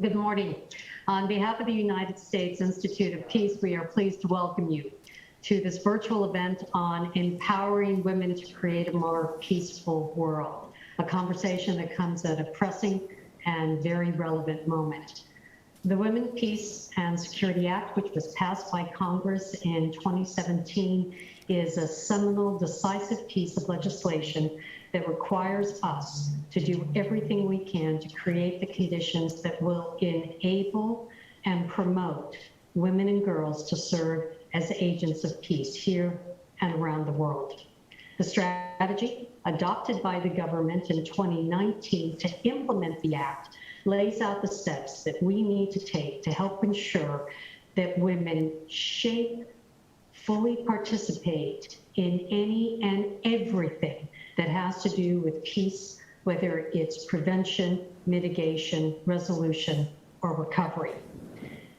Good morning. On behalf of the United States Institute of Peace, we are pleased to welcome you to this virtual event on empowering women to create a more peaceful world, a conversation that comes at a pressing and very relevant moment. The Women, Peace and Security Act, which was passed by Congress in 2017, is a seminal, decisive piece of legislation that requires us to do everything we can to create the conditions that will enable and promote women and girls to serve as agents of peace here and around the world. The strategy, adopted by the government in 2019 to implement the Act, lays out the steps that we need to take to help ensure that women shape, fully participate in any and everything that has to do with peace, whether it's prevention, mitigation, resolution, or recovery.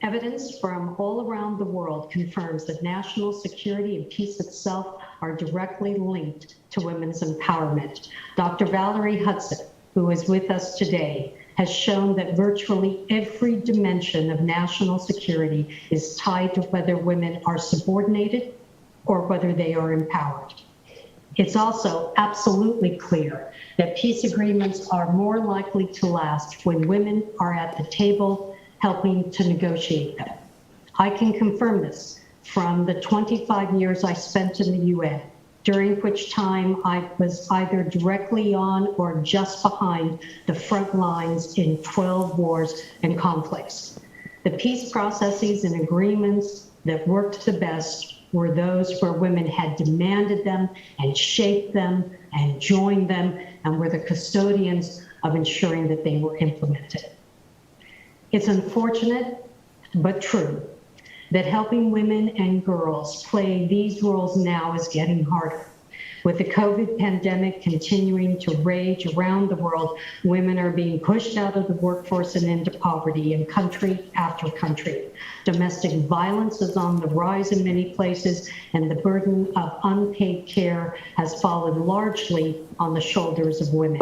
Evidence from all around the world confirms that national security and peace itself are directly linked to women's empowerment. Dr. Valerie Hudson, who is with us today, has shown that virtually every dimension of national security is tied to whether women are subordinated or whether they are empowered. It's also absolutely clear that peace agreements are more likely to last when women are at the table helping to negotiate them. I can confirm this from the 25 years I spent in the UN, during which time I was either directly on or just behind the front lines in 12 wars and conflicts. The peace processes and agreements that worked the best were those where women had demanded them and shaped them and joined them and were the custodians of ensuring that they were implemented. It's unfortunate, but true, that helping women and girls play these roles now is getting harder. With the COVID pandemic continuing to rage around the world, women are being pushed out of the workforce and into poverty in country after country. Domestic violence is on the rise in many places, and the burden of unpaid care has fallen largely on the shoulders of women.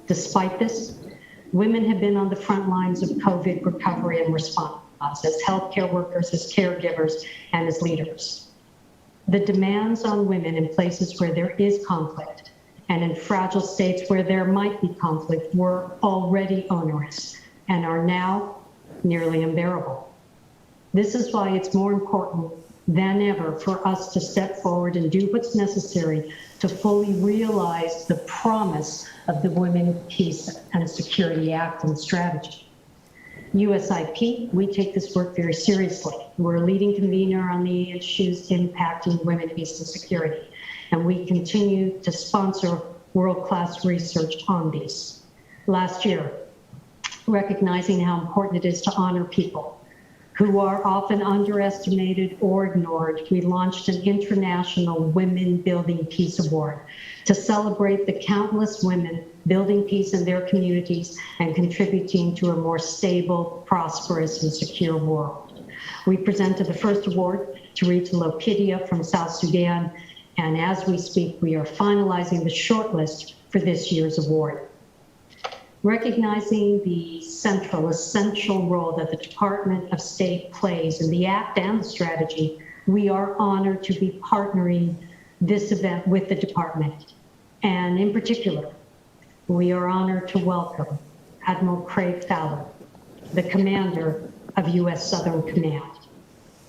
Despite this, women have been on the front lines of COVID recovery and response as healthcare workers, as caregivers, and as leaders. The demands on women in places where there is conflict and in fragile states where there might be conflict were already onerous and are now nearly unbearable. This is why it's more important than ever for us to step forward and do what's necessary to fully realize the promise of the Women, Peace and Security Act and strategy. USIP, we take this work very seriously. We're a leading convener on the issues impacting women, peace, and security, and we continue to sponsor world-class research on these. Last year, recognizing how important it is to honor people who are often underestimated or ignored, we launched an International Women Building Peace Award to celebrate the countless women building peace in their communities and contributing to a more stable, prosperous, and secure world. We presented the first award to Rita Lopidia from South Sudan, and as we speak, we are finalizing the shortlist for this year's award. Recognizing the essential role that the Department of State plays in the Act and the strategy, we are honored to be partnering this event with the department. And in particular, we are honored to welcome Admiral Craig Fowler, the commander of U.S. Southern Command.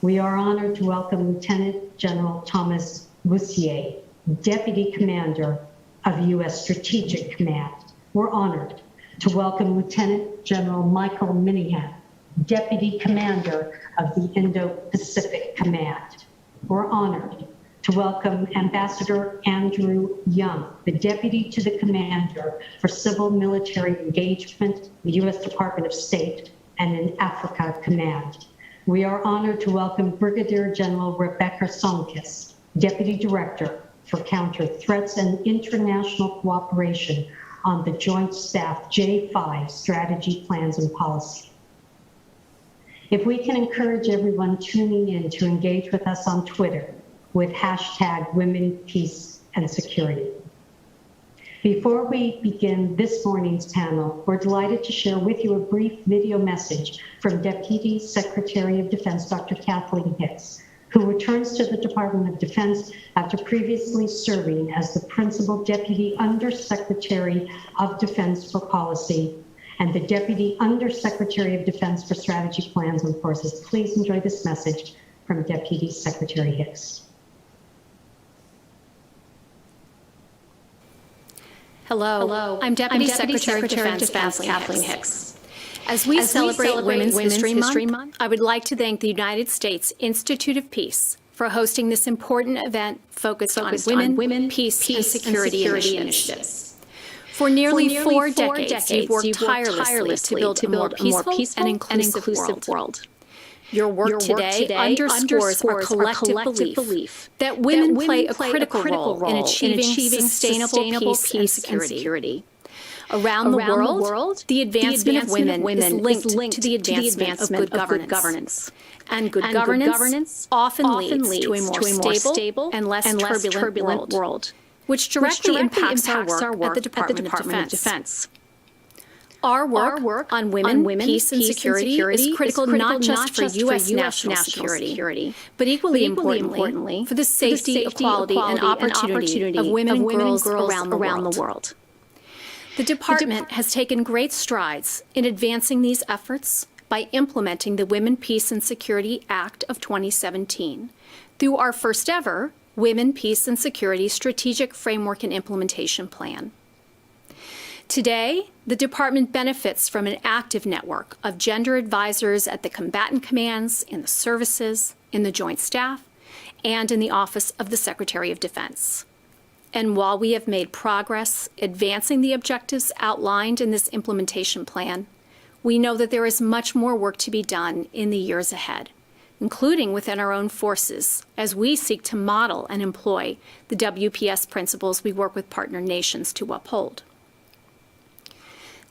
We are honored to welcome Lieutenant General Thomas Bussier, Deputy Commander of U.S. Strategic Command. We're honored to welcome Lieutenant General Michael Minihan, Deputy Commander of the Indo-Pacific Command. We're honored to welcome Ambassador Andrew Young, the Deputy to the Commander for Civil Military Engagement, the U.S. Department of State, and in Africa Command. We are honored to welcome Brigadier General Rebecca Sonkis, Deputy Director for Counter Threats and International Cooperation on the Joint Staff J5 Strategy, Plans, and Policy. If we can encourage everyone tuning in to engage with us on Twitter with hashtag Women, Peace, and Security. Before we begin this morning's panel, we're delighted to share with you a brief video message from Deputy Secretary of Defense, Dr. Kathleen Hicks, who returns to the Department of Defense after previously serving as the Principal Deputy Undersecretary of Defense for Policy and the Deputy Undersecretary of Defense for Strategy, Plans, and Forces. Please enjoy this message from Deputy Secretary Hicks. Hello. I'm Deputy Secretary of Defense Kathleen Hicks. As we celebrate Women's History Month, I would like to thank the United States Institute of Peace for hosting this important event focused on women, peace, and security initiatives. For nearly 4 decades, you've worked tirelessly to build a more peaceful and inclusive world. Your work today underscores our collective belief that women play a critical role in achieving sustainable peace and security. Around the world, the advancement of women is linked to the advancement of good governance. And good governance often leads to a more stable and less turbulent world, which directly impacts our work at the Department of Defense. Our work on women, peace, and security is critical not just for U.S. national security, but equally importantly for the safety, equality, and opportunity of women and girls around the world. The Department has taken great strides in advancing these efforts by implementing the Women, Peace, and Security Act of 2017 through our first ever Women, Peace, and Security Strategic Framework and Implementation Plan. Today, the Department benefits from an active network of gender advisors at the combatant commands, in the services, in the Joint Staff, and in the Office of the Secretary of Defense. And while we have made progress advancing the objectives outlined in this implementation plan, we know that there is much more work to be done in the years ahead, including within our own forces, as we seek to model and employ the WPS principles we work with partner nations to uphold.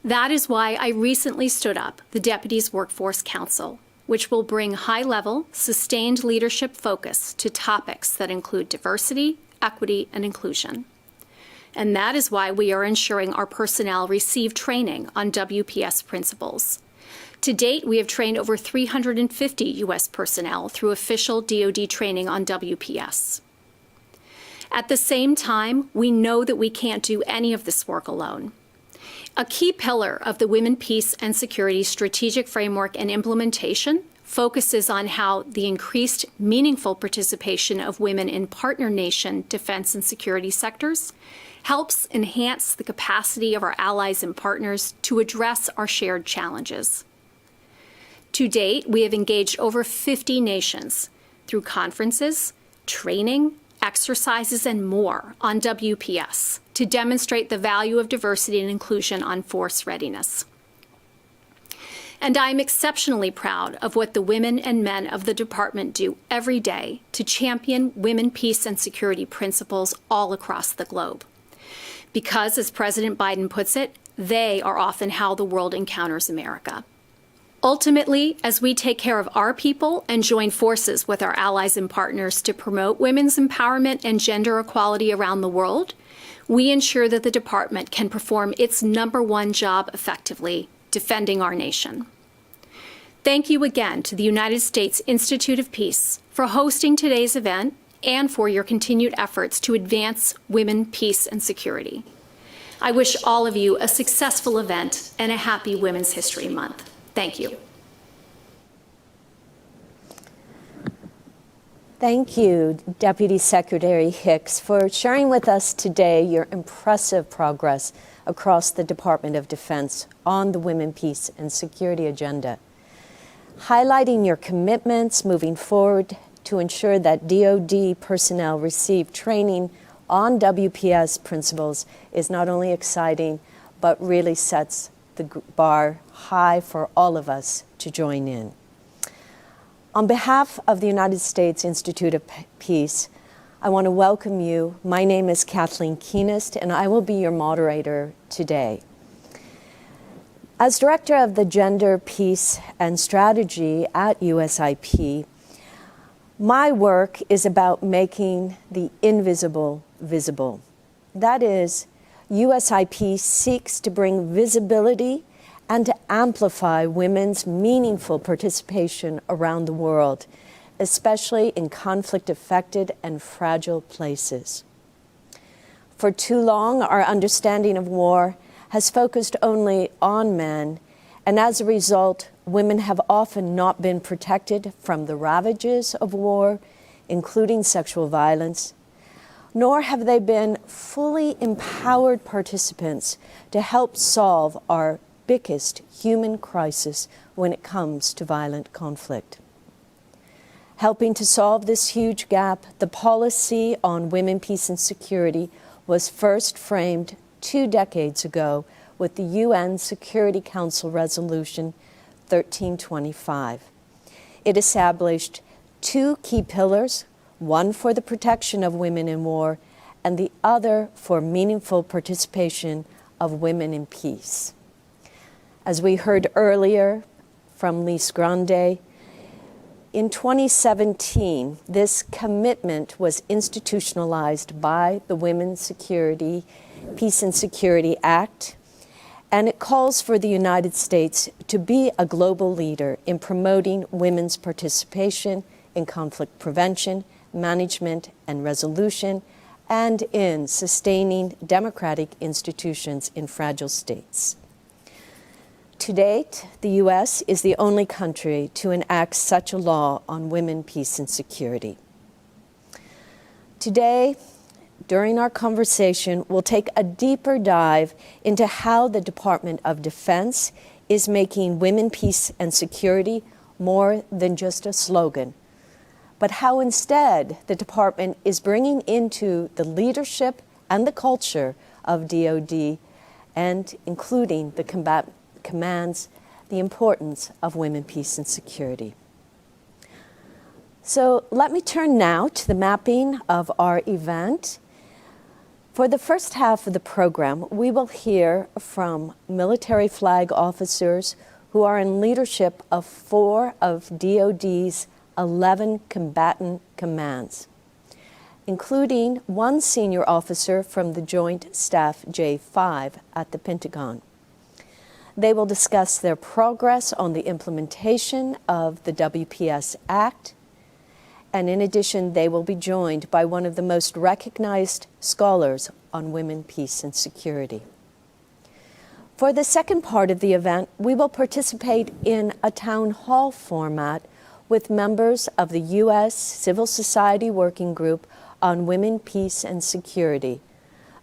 That is why I recently stood up the Deputies Workforce Council, which will bring high-level, sustained leadership focus to topics that include diversity, equity, and inclusion. And that is why we are ensuring our personnel receive training on WPS principles. To date, we have trained over 350 U.S. personnel through official DoD training on WPS. At the same time, we know that we can't do any of this work alone. A key pillar of the Women, Peace, and Security Strategic Framework and Implementation focuses on how the increased meaningful participation of women in partner nation defense and security sectors helps enhance the capacity of our allies and partners to address our shared challenges. To date, we have engaged over 50 nations through conferences, training, exercises, and more on WPS to demonstrate the value of diversity and inclusion on force readiness. And I am exceptionally proud of what the women and men of the Department do every day to champion women, peace, and security principles all across the globe. Because, as President Biden puts it, they are often how the world encounters America. Ultimately, as we take care of our people and join forces with our allies and partners to promote women's empowerment and gender equality around the world, we ensure that the Department can perform its #1 job effectively, defending our nation. Thank you again to the United States Institute of Peace for hosting today's event and for your continued efforts to advance women, peace, and security. I wish all of you a successful event and a happy Women's History Month. Thank you. Thank you, Deputy Secretary Hicks, for sharing with us today your impressive progress across the Department of Defense on the Women, Peace, and Security agenda, highlighting your commitments moving forward to ensure that DoD personnel receive training on WPS principles is not only exciting, but really sets the bar high for all of us to join in. On behalf of the United States Institute of Peace, I want to welcome you. My name is Kathleen Keenest, and I will be your moderator today. As Director of the Gender, Peace, and Strategy at USIP, my work is about making the invisible visible. That is, USIP seeks to bring visibility and to amplify women's meaningful participation around the world, especially in conflict-affected and fragile places. For too long, our understanding of war has focused only on men, and as a result, women have often not been protected from the ravages of war, including sexual violence, nor have they been fully empowered participants to help solve our biggest human crisis when it comes to violent conflict. Helping to solve this huge gap, the policy on women, peace, and security was first framed 2 decades ago with the UN Security Council Resolution 1325. It established 2 key pillars, one for the protection of women in war and the other for meaningful participation of women in peace. As we heard earlier from Lise Grande, in 2017, this commitment was institutionalized by the Women's Peace and Security Act, and it calls for the United States to be a global leader in promoting women's participation in conflict prevention, management, and resolution, and in sustaining democratic institutions in fragile states. To date, the U.S. is the only country to enact such a law on women, peace, and security. Today, during our conversation, we'll take a deeper dive into how the Department of Defense is making women, peace, and security more than just a slogan, but how instead the department is bringing into the leadership and the culture of DoD, and including the commands, the importance of women, peace, and security. So let me turn now to the mapping of our event. For the first half of the program, we will hear from military flag officers who are in leadership of 4 of DoD's 11 combatant commands, including 1 senior officer from the Joint Staff J5 at the Pentagon. They will discuss their progress on the implementation of the WPS Act, and in addition, they will be joined by one of the most recognized scholars on women, peace, and security. For the second part of the event, we will participate in a town hall format with members of the U.S. Civil Society Working Group on Women, Peace, and Security,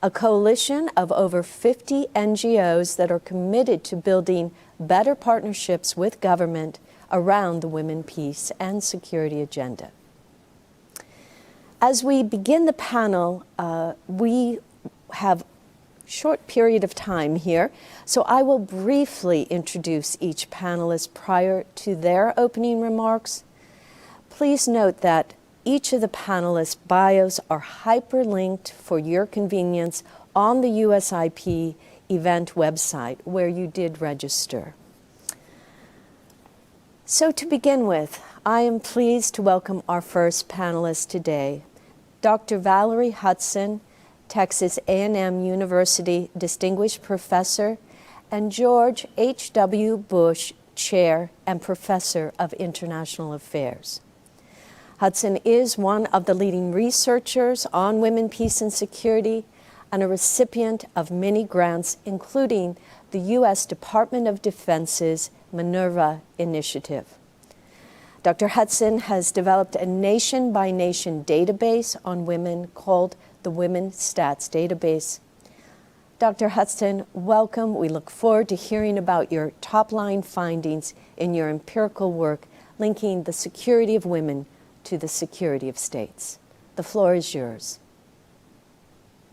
a coalition of over 50 NGOs that are committed to building better partnerships with government around the women, peace, and security agenda. As we begin the panel, we have a short period of time here, so I will briefly introduce each panelist prior to their opening remarks. Please note that each of the panelists' bios are hyperlinked for your convenience on the USIP event website where you did register. So to begin with, I am pleased to welcome our first panelist today, Dr. Valerie Hudson, Texas A&M University Distinguished Professor, and George H.W. Bush Chair and Professor of International Affairs. Hudson is one of the leading researchers on women, peace, and security, and a recipient of many grants, including the U.S. Department of Defense's Minerva Initiative. Dr. Hudson has developed a nation-by-nation database on women called the Women Stats Database. Dr. Hudson, welcome. We look forward to hearing about your top-line findings in your empirical work linking the security of women to the security of states. The floor is yours.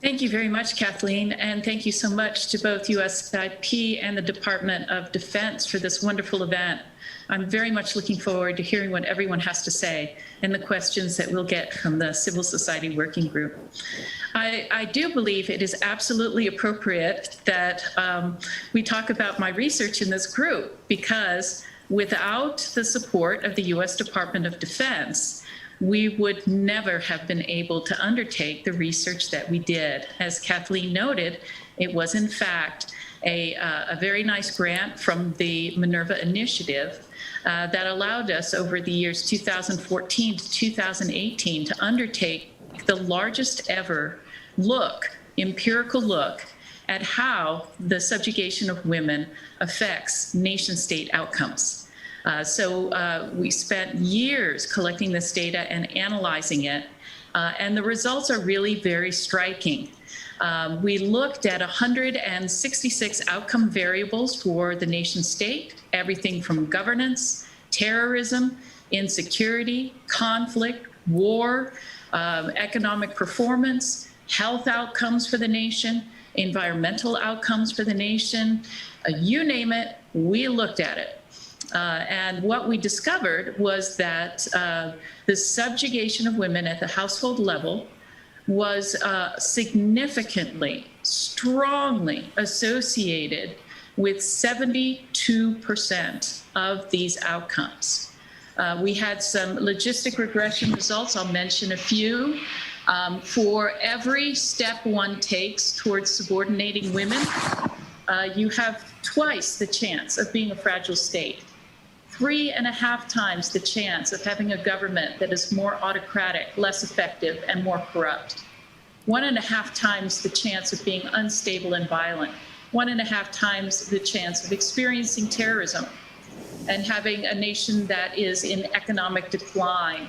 Thank you very much, Kathleen, and thank you so much to both USIP and the Department of Defense for this wonderful event. I'm very much looking forward to hearing what everyone has to say and the questions that we'll get from the Civil Society Working Group. I do believe it is absolutely appropriate that we talk about my research in this group, because without the support of the U.S. Department of Defense, we would never have been able to undertake the research that we did. As Kathleen noted, It was, in fact, a very nice grant from the Minerva Initiative that allowed us over the years 2014 to 2018 to undertake the largest ever empirical look at how the subjugation of women affects nation-state outcomes. So we spent years collecting this data and analyzing it, and the results are really very striking. We looked at 166 outcome variables for the nation-state, everything from governance, terrorism, insecurity, conflict, war, economic performance, health outcomes for the nation, environmental outcomes for the nation, you name it, we looked at it. And what we discovered was that the subjugation of women at the household level was significantly, strongly associated with 72% of these outcomes. We had some logistic regression results. I'll mention a few. For every step one takes towards subordinating women, you have twice the chance of being a fragile state, 3.5 times the chance of having a government that is more autocratic, less effective, and more corrupt, 1.5 times the chance of being unstable and violent, 1.5 times the chance of experiencing terrorism and having a nation that is in economic decline,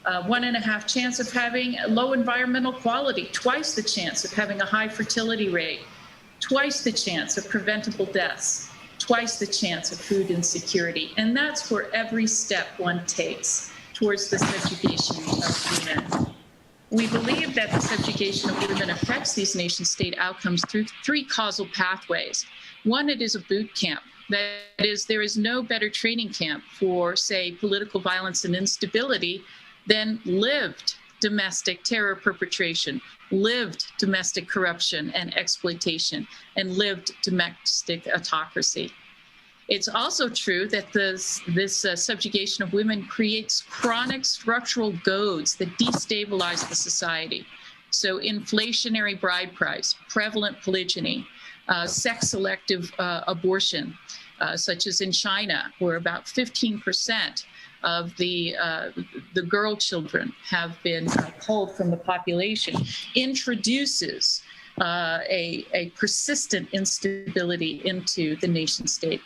1.5 chance of having low environmental quality, twice the chance of having a high fertility rate, twice the chance of preventable deaths, twice the chance of food insecurity. And that's for every step one takes towards the subjugation of women. We believe that the subjugation of women affects these nation-state outcomes through 3 causal pathways. One, it is a boot camp. That is, there is no better training camp for, say, political violence and instability than lived domestic terror perpetration, lived domestic corruption and exploitation, and lived domestic autocracy. It's also true that this subjugation of women creates chronic structural goads that destabilize the society. So inflationary bride price, prevalent polygyny, sex-selective abortion, such as in China, where about 15% of the girl children have been culled from the population, introduces a persistent instability into the nation state.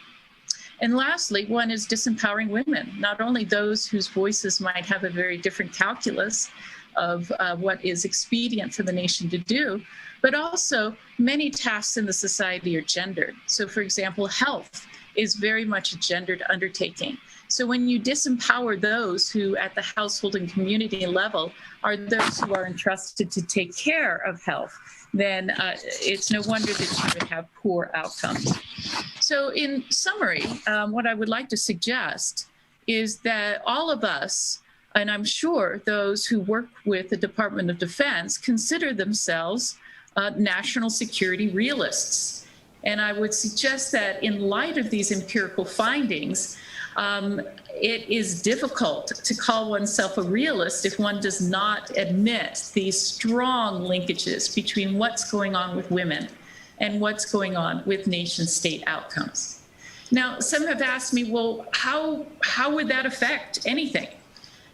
And lastly, one is disempowering women, not only those whose voices might have a very different calculus of what is expedient for the nation to do, but also many tasks in the society are gendered. So for example, health is very much a gendered undertaking. So when you disempower those who at the household and community level are those who are entrusted to take care of health, then it's no wonder that you would have poor outcomes. So in summary, what I would like to suggest is that all of us, and I'm sure those who work with the Department of Defense, consider themselves national security realists. And I would suggest that in light of these empirical findings, it is difficult to call oneself a realist if one does not admit these strong linkages between what's going on with women and what's going on with nation-state outcomes. Now, some have asked me, well, how would that affect anything?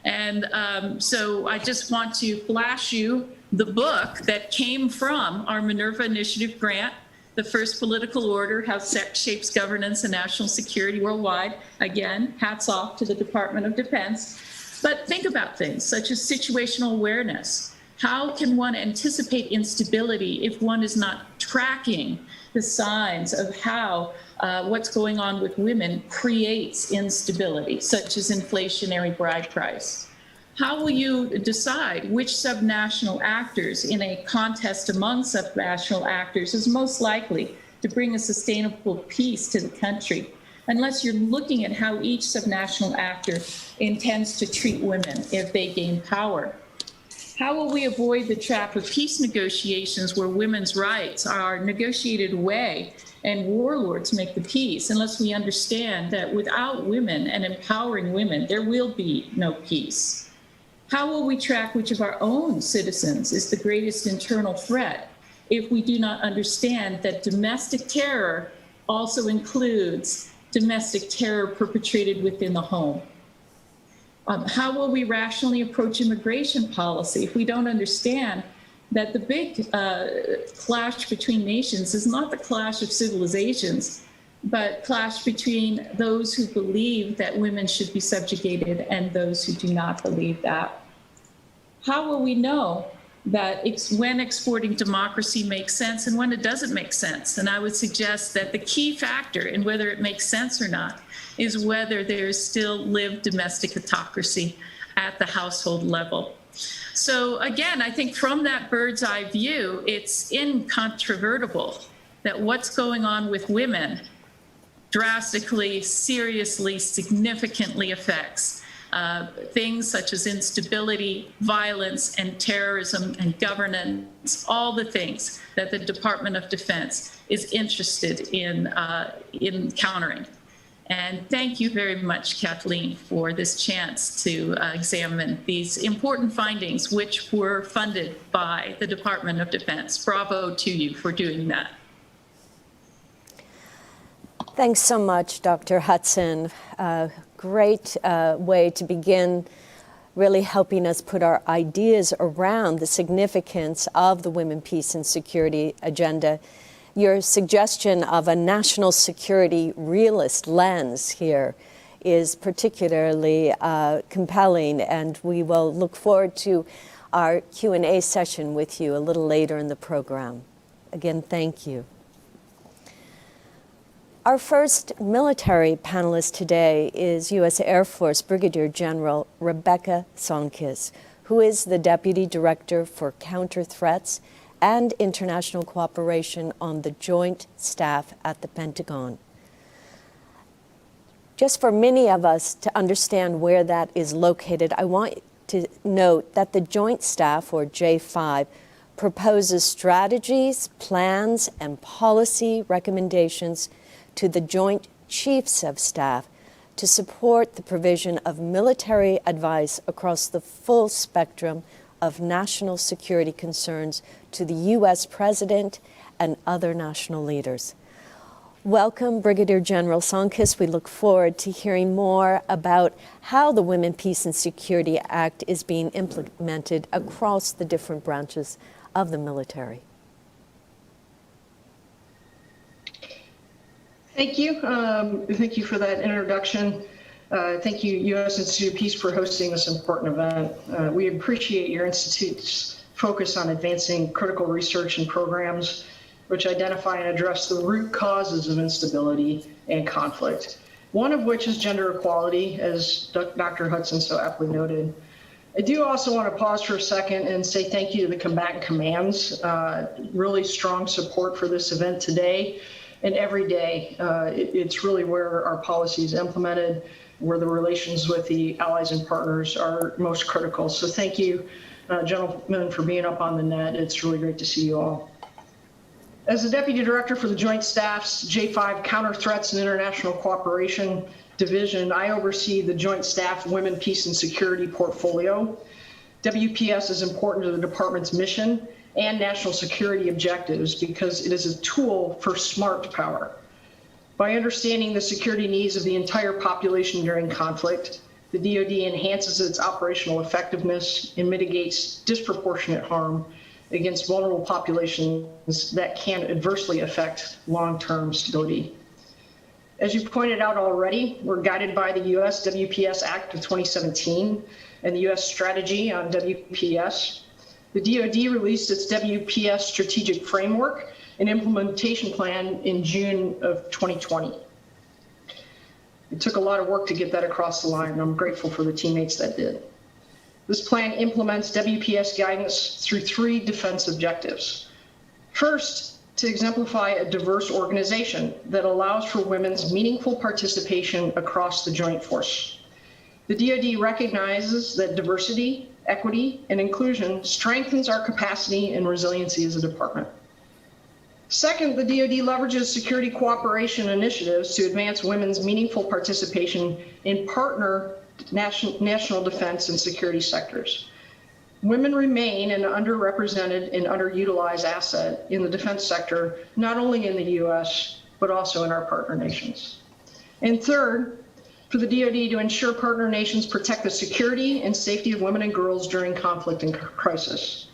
And so I just want to flash you the book that came from our Minerva Initiative grant, The First Political Order, How Sex Shapes Governance and National Security Worldwide. Again, hats off to the Department of Defense. But think about things such as situational awareness. How can one anticipate instability if one is not tracking the signs of how what's going on with women creates instability, such as inflationary bride price? How will you decide which subnational actors in a contest among subnational actors is most likely to bring a sustainable peace to the country, unless you're looking at how each subnational actor intends to treat women if they gain power? How will we avoid the trap of peace negotiations where women's rights are negotiated away and warlords make the peace, unless we understand that without women and empowering women, there will be no peace? How will we track which of our own citizens is the greatest internal threat if we do not understand that domestic terror also includes domestic terror perpetrated within the home. How will we rationally approach immigration policy if we don't understand that the big clash between nations is not the clash of civilizations, but clash between those who believe that women should be subjugated and those who do not believe that? How will we know that when exporting democracy makes sense and when it doesn't make sense? And I would suggest that the key factor in whether it makes sense or not is whether there is still lived domestic autocracy at the household level. So again, I think from that bird's eye view, it's incontrovertible that what's going on with women drastically, seriously, significantly affects things such as instability, violence, and terrorism and governance, all the things that the Department of Defense is interested in countering. And thank you very much, Kathleen, for this chance to examine these important findings, which were funded by the Department of Defense. Bravo to you for doing that. Thanks so much, Dr. Hudson. Great way to begin really helping us put our ideas around the significance of the Women, Peace, and Security agenda. Your suggestion of a national security realist lens here is particularly compelling, and we will look forward to our Q&A session with you a little later in the program. Again, thank you. Our first military panelist today is U.S. Air Force Brigadier General Rebecca Sonkis, who is the Deputy Director for Counter Threats and International Cooperation on the Joint Staff at the Pentagon. Just for many of us to understand where that is located, I want to note that the Joint Staff, or J5, proposes strategies, plans, and policy recommendations to the Joint Chiefs of Staff to support the provision of military advice across the full spectrum of national security concerns to the U.S. President and other national leaders. Welcome, Brigadier General Sonkis. We look forward to hearing more about how the Women, Peace, and Security Act is being implemented across the different branches of the military. Thank you. Thank you for that introduction. Thank you, U.S. Institute of Peace, for hosting this important event. We appreciate your institute's focus on advancing critical research and programs which identify and address the root causes of instability and conflict, one of which is gender equality, as Dr. Hudson so aptly noted. I do also want to pause for a second and say thank you to the combatant commands. Really strong support for this event today. And every day, it's really where our policy is implemented, where the relations with the allies and partners are most critical. So thank you, gentlemen, for being up on the net. It's really great to see you all. As the Deputy Director for the Joint Staff's J5 Counter Threats and International Cooperation Division, I oversee the Joint Staff Women, Peace, and Security portfolio. WPS is important to the department's mission and national security objectives because it is a tool for smart power. By understanding the security needs of the entire population during conflict, the DoD enhances its operational effectiveness and mitigates disproportionate harm against vulnerable populations that can adversely affect long-term stability. As you pointed out already, we're guided by the U.S. WPS Act of 2017 and the U.S. Strategy on WPS. The DoD released its WPS Strategic Framework and Implementation Plan in June of 2020. It took a lot of work to get that across the line, and I'm grateful for the teammates that did. This plan implements WPS guidance through 3 defense objectives. First, to exemplify a diverse organization that allows for women's meaningful participation across the joint force. The DoD recognizes that diversity, equity, and inclusion strengthens our capacity and resiliency as a department. Second, the DoD leverages security cooperation initiatives to advance women's meaningful participation in partner national defense and security sectors. Women remain an underrepresented and underutilized asset in the defense sector, not only in the U.S., but also in our partner nations. And third, for the DoD to ensure partner nations protect the security and safety of women and girls during conflict and crisis.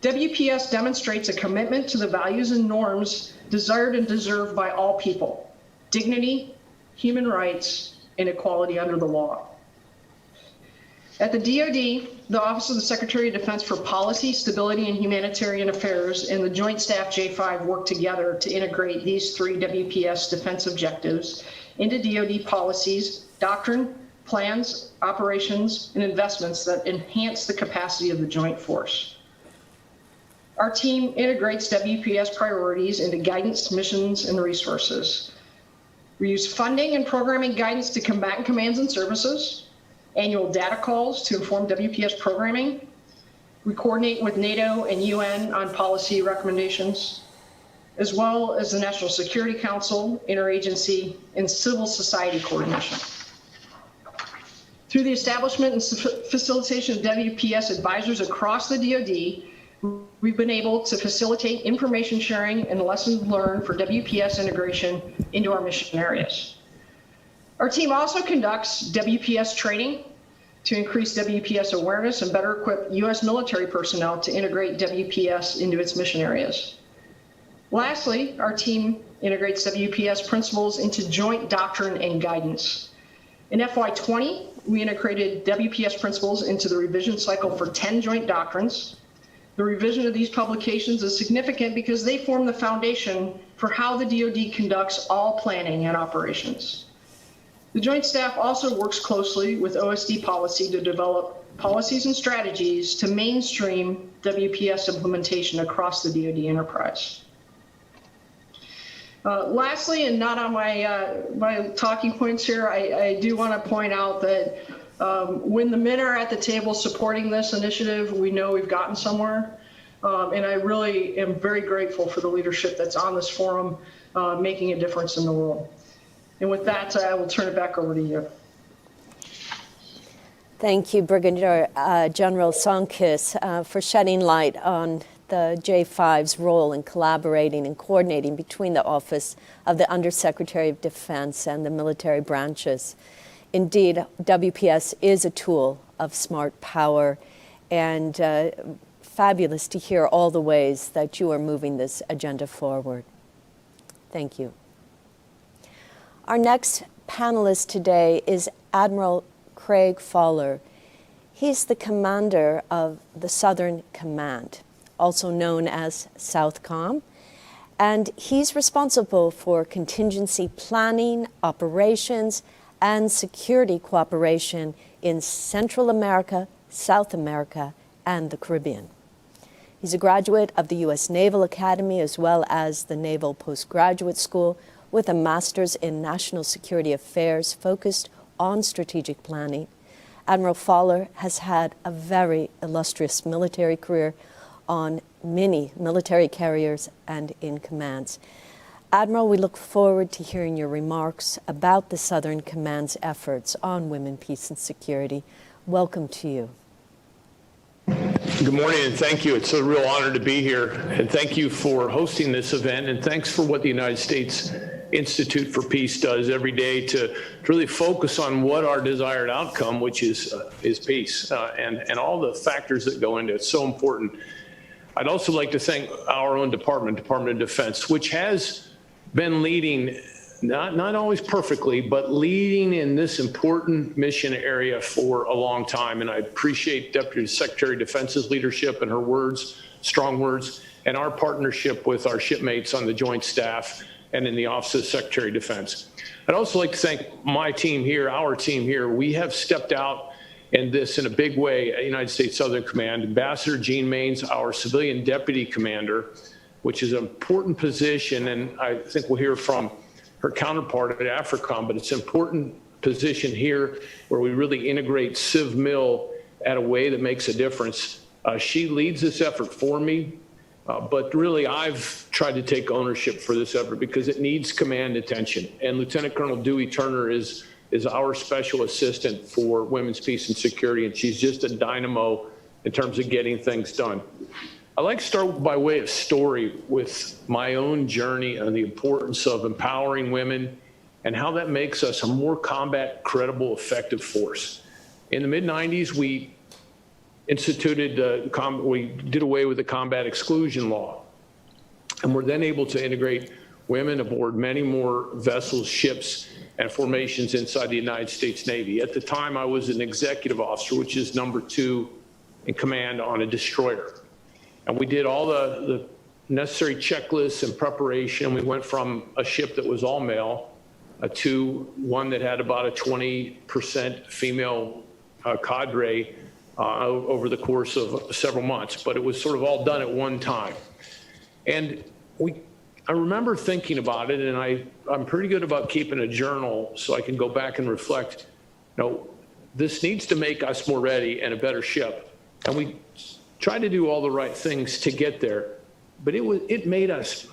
WPS demonstrates a commitment to the values and norms desired and deserved by all people: dignity, human rights, and equality under the law. At the DoD, the Office of the Secretary of Defense for Policy, Stability, and Humanitarian Affairs and the Joint Staff J5 work together to integrate these 3 WPS defense objectives into DoD policies, doctrine, plans, operations, and investments that enhance the capacity of the joint force. Our team integrates WPS priorities into guidance, missions, and resources. We use funding and programming guidance to combatant commands and services, annual data calls to inform WPS programming. We coordinate with NATO and UN on policy recommendations, as well as the National Security Council, interagency, and civil society coordination. Through the establishment and facilitation of WPS advisors across the DoD, we've been able to facilitate information sharing and lessons learned for WPS integration into our mission areas. Our team also conducts WPS training to increase WPS awareness and better equip U.S. military personnel to integrate WPS into its mission areas. Lastly, our team integrates WPS principles into joint doctrine and guidance. In FY20, we integrated WPS principles into the revision cycle for 10 joint doctrines. The revision of these publications is significant because they form the foundation for how the DoD conducts all planning and operations. The Joint Staff also works closely with OSD Policy to develop policies and strategies to mainstream WPS implementation across the DoD enterprise. Lastly, and not on my talking points here, I do want to point out that when the men are at the table supporting this initiative, we know we've gotten somewhere. And I really am very grateful for the leadership that's on this forum, making a difference in the world. And with that, I will turn it back over to you. Thank you, Brigadier General Sonkis, for shedding light on the J5's role in collaborating and coordinating between the Office of the Undersecretary of Defense and the military branches. Indeed, WPS is a tool of smart power, and fabulous to hear all the ways that you are moving this agenda forward. Thank you. Our next panelist today is Admiral Craig Fowler. He's the commander of the Southern Command, also known as SOUTHCOM, and he's responsible for contingency planning, operations, and security cooperation in Central America, South America, and the Caribbean. He's a graduate of the U.S. Naval Academy as well as the Naval Postgraduate School with a master's in National Security Affairs focused on strategic planning. Admiral Fowler has had a very illustrious military career on many military carriers and in commands. Admiral, we look forward to hearing your remarks about the Southern Command's efforts on women, peace, and security. Welcome to you. Good morning, and thank you. It's a real honor to be here, and thank you for hosting this event, and thanks for what the United States Institute for Peace does every day to really focus on what our desired outcome, which is peace, and all the factors that go into it. It's so important. I'd also like to thank our own Department of Defense, which has been leading, not always perfectly, but leading in this important mission area for a long time. And I appreciate Deputy Secretary of Defense's leadership and her words, strong words, and our partnership with our shipmates on the Joint Staff and in the Office of the Secretary of Defense. I'd also like to thank my team here, our team here. We have stepped out in this in a big way at United States Southern Command. Ambassador Jean Maines, our civilian deputy commander, which is an important position, and I think we'll hear from her counterpart at AFRICOM, but it's an important position here where we really integrate Civ-Mil at a way that makes a difference. She leads this effort for me, but really I've tried to take ownership for this effort because it needs command attention. And Lieutenant Colonel Dewey Turner is our special assistant for women's peace and security, and she's just a dynamo in terms of getting things done. I'd like to start by way of story with my own journey and the importance of empowering women and how that makes us a more combat credible, effective force. In the mid-90s, we we did away with the combat exclusion law, and were then able to integrate women aboard many more vessels, ships, and formations inside the United States Navy. At the time, I was an executive officer, which is number 2 in command on a destroyer. And we did all the necessary checklists and preparation. We went from a ship that was all male to one that had about a 20% female cadre over the course of several months, but it was sort of all done at one time. And I remember thinking about it, and I'm pretty good about keeping a journal so I can go back and reflect, this needs to make us more ready and a better ship. And we tried to do all the right things to get there, but it made us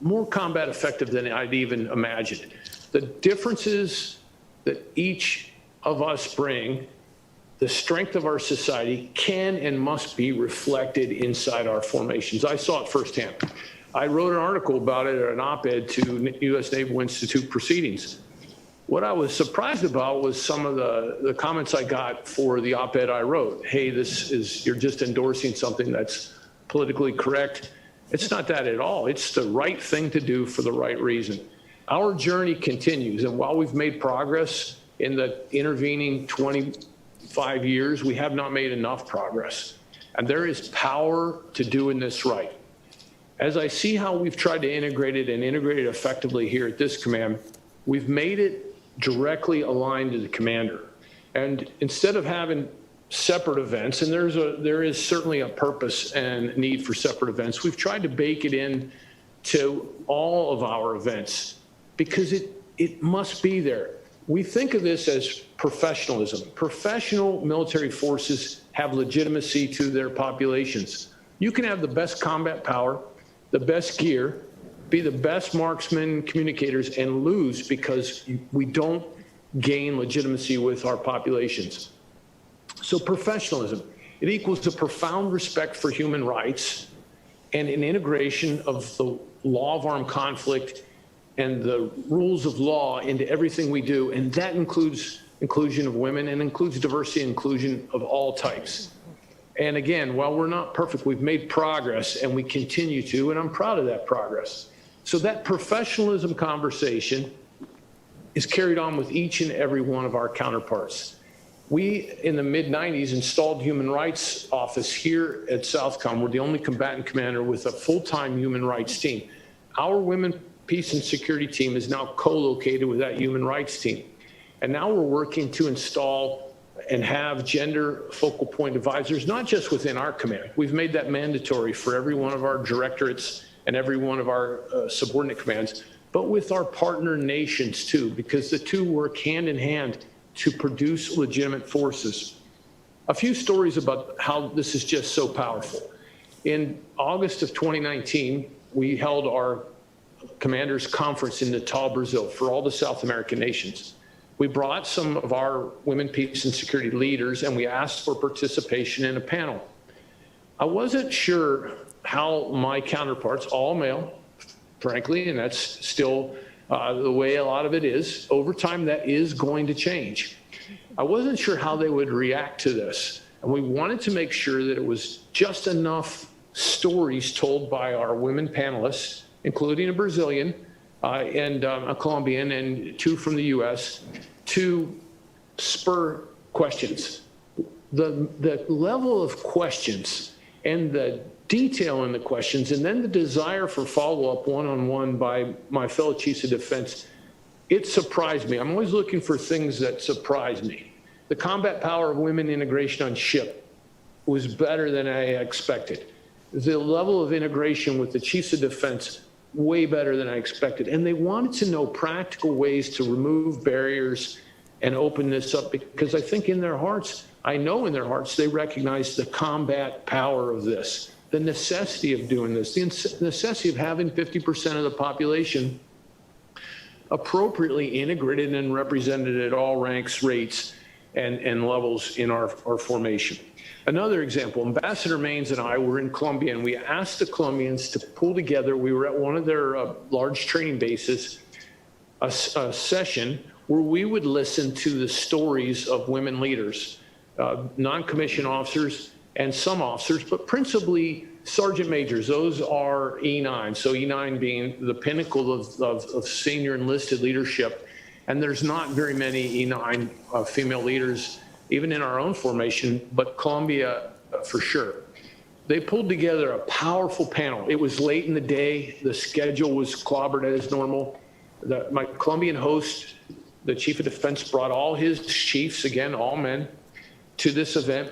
more combat effective than I'd even imagined. The differences that each of us bring, the strength of our society, can and must be reflected inside our formations. I saw it firsthand. I wrote an article about it, or an op-ed to U.S. Naval Institute proceedings. What I was surprised about was some of the comments I got for the op-ed I wrote. Hey, you're just endorsing something that's politically correct. It's not that at all. It's the right thing to do for the right reason. Our journey continues, and while we've made progress in the intervening 25 years, we have not made enough progress. And there is power to doing this right. As I see how we've tried to integrate it and integrate it effectively here at this command, we've made it directly aligned to the commander. And instead of having separate events, and there is certainly a purpose and need for separate events, we've tried to bake it in to all of our events because it must be there. We think of this as professionalism. Professional military forces have legitimacy to their populations. You can have the best combat power, the best gear, be the best marksmen, communicators, and lose because we don't gain legitimacy with our populations. So professionalism, it equals a profound respect for human rights and an integration of the law of armed conflict and the rules of law into everything we do. And that includes inclusion of women and includes diversity and inclusion of all types. And again, while we're not perfect, we've made progress and we continue to, and I'm proud of that progress. So that professionalism conversation is carried on with each and every one of our counterparts. We, in the mid-90s, installed Human Rights Office here at Southcom. We're the only combatant commander with a full-time human rights team. Our Women, Peace, and Security team is now co-located with that human rights team. And now we're working to install and have gender focal point advisors, not just within our command. We've made that mandatory for every one of our directorates and every one of our subordinate commands, but with our partner nations too, because the two work hand in hand to produce legitimate forces. A few stories about how this is just so powerful. In August of 2019, we held our commanders conference in Natal, Brazil, for all the South American nations. We brought some of our women, peace, and security leaders, and we asked for participation in a panel. I wasn't sure how my counterparts, all male, frankly, and that's still the way a lot of it is. Over time, that is going to change. I wasn't sure how they would react to this, and we wanted to make sure that it was just enough stories told by our women panelists, including a Brazilian and a Colombian and 2 from the US, to spur questions. The level of questions and the detail in the questions, and then the desire for follow-up one-on-one by my fellow chiefs of defense, it surprised me. I'm always looking for things that surprise me. The combat power of women integration on ship was better than I expected. The level of integration with the chiefs of defense, way better than I expected. And they wanted to know practical ways to remove barriers and open this up, because I think in their hearts, I know in their hearts, they recognize the combat power of this, the necessity of doing this, the necessity of having 50% of the population appropriately integrated and represented at all ranks, rates, and levels in our formation. Another example, Ambassador Maines and I were in Colombia, and we asked the Colombians to pull together. We were at one of their large training bases, a session where we would listen to the stories of women leaders, non-commissioned officers and some officers, but principally sergeant majors. Those are E9. So E9 being the pinnacle of senior enlisted leadership. And there's not very many E9 female leaders, even in our own formation, but Colombia for sure. They pulled together a powerful panel. It was late in the day. The schedule was clobbered as normal. My Colombian host, the chief of defense, brought all his chiefs, again, all men, to this event.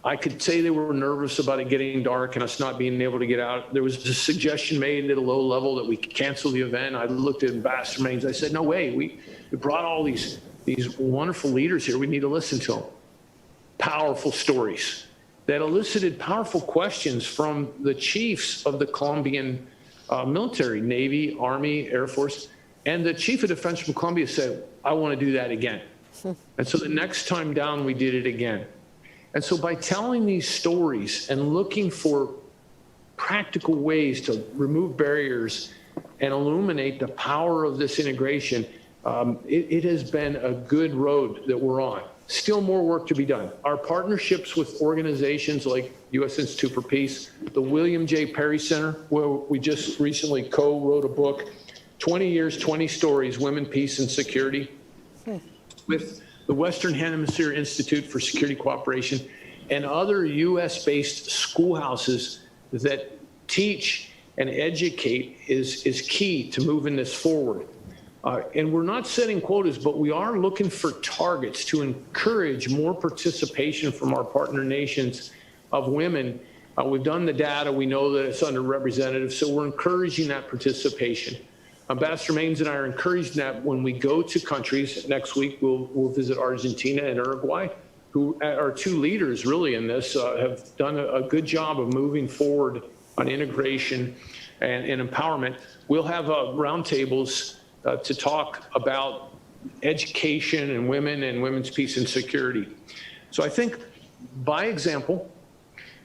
I could say they were nervous about it getting dark and us not being able to get out. There was a suggestion made at a low level that we could cancel the event. I looked at Ambassador Maines. I said, no way. We brought all these wonderful leaders here. We need to listen to them. Powerful stories that elicited powerful questions from the chiefs of the Colombian military, Navy, Army, Air Force. And the chief of defense from Colombia said, I want to do that again. And so the next time down, we did it again. And so by telling these stories and looking for practical ways to remove barriers and illuminate the power of this integration, it has been a good road that we're on. Still more work to be done. Our partnerships with organizations like U.S. Institute for Peace, the William J. Perry Center, where we just recently co-wrote a book, 20 years, 20 stories, Women, Peace, and Security, with the Western Hemisphere Institute for Security Cooperation, and other U.S.-based schoolhouses that teach and educate is key to moving this forward. And we're not setting quotas, but we are looking for targets to encourage more participation from our partner nations of women. We've done the data. We know that it's underrepresented, so we're encouraging that participation. Ambassador Maines and I are encouraging that when we go to countries. Next week, we'll visit Argentina and Uruguay, who are two leaders really in this, have done a good job of moving forward on integration and empowerment. We'll have roundtables to talk about education and women and women's peace and security. So I think by example,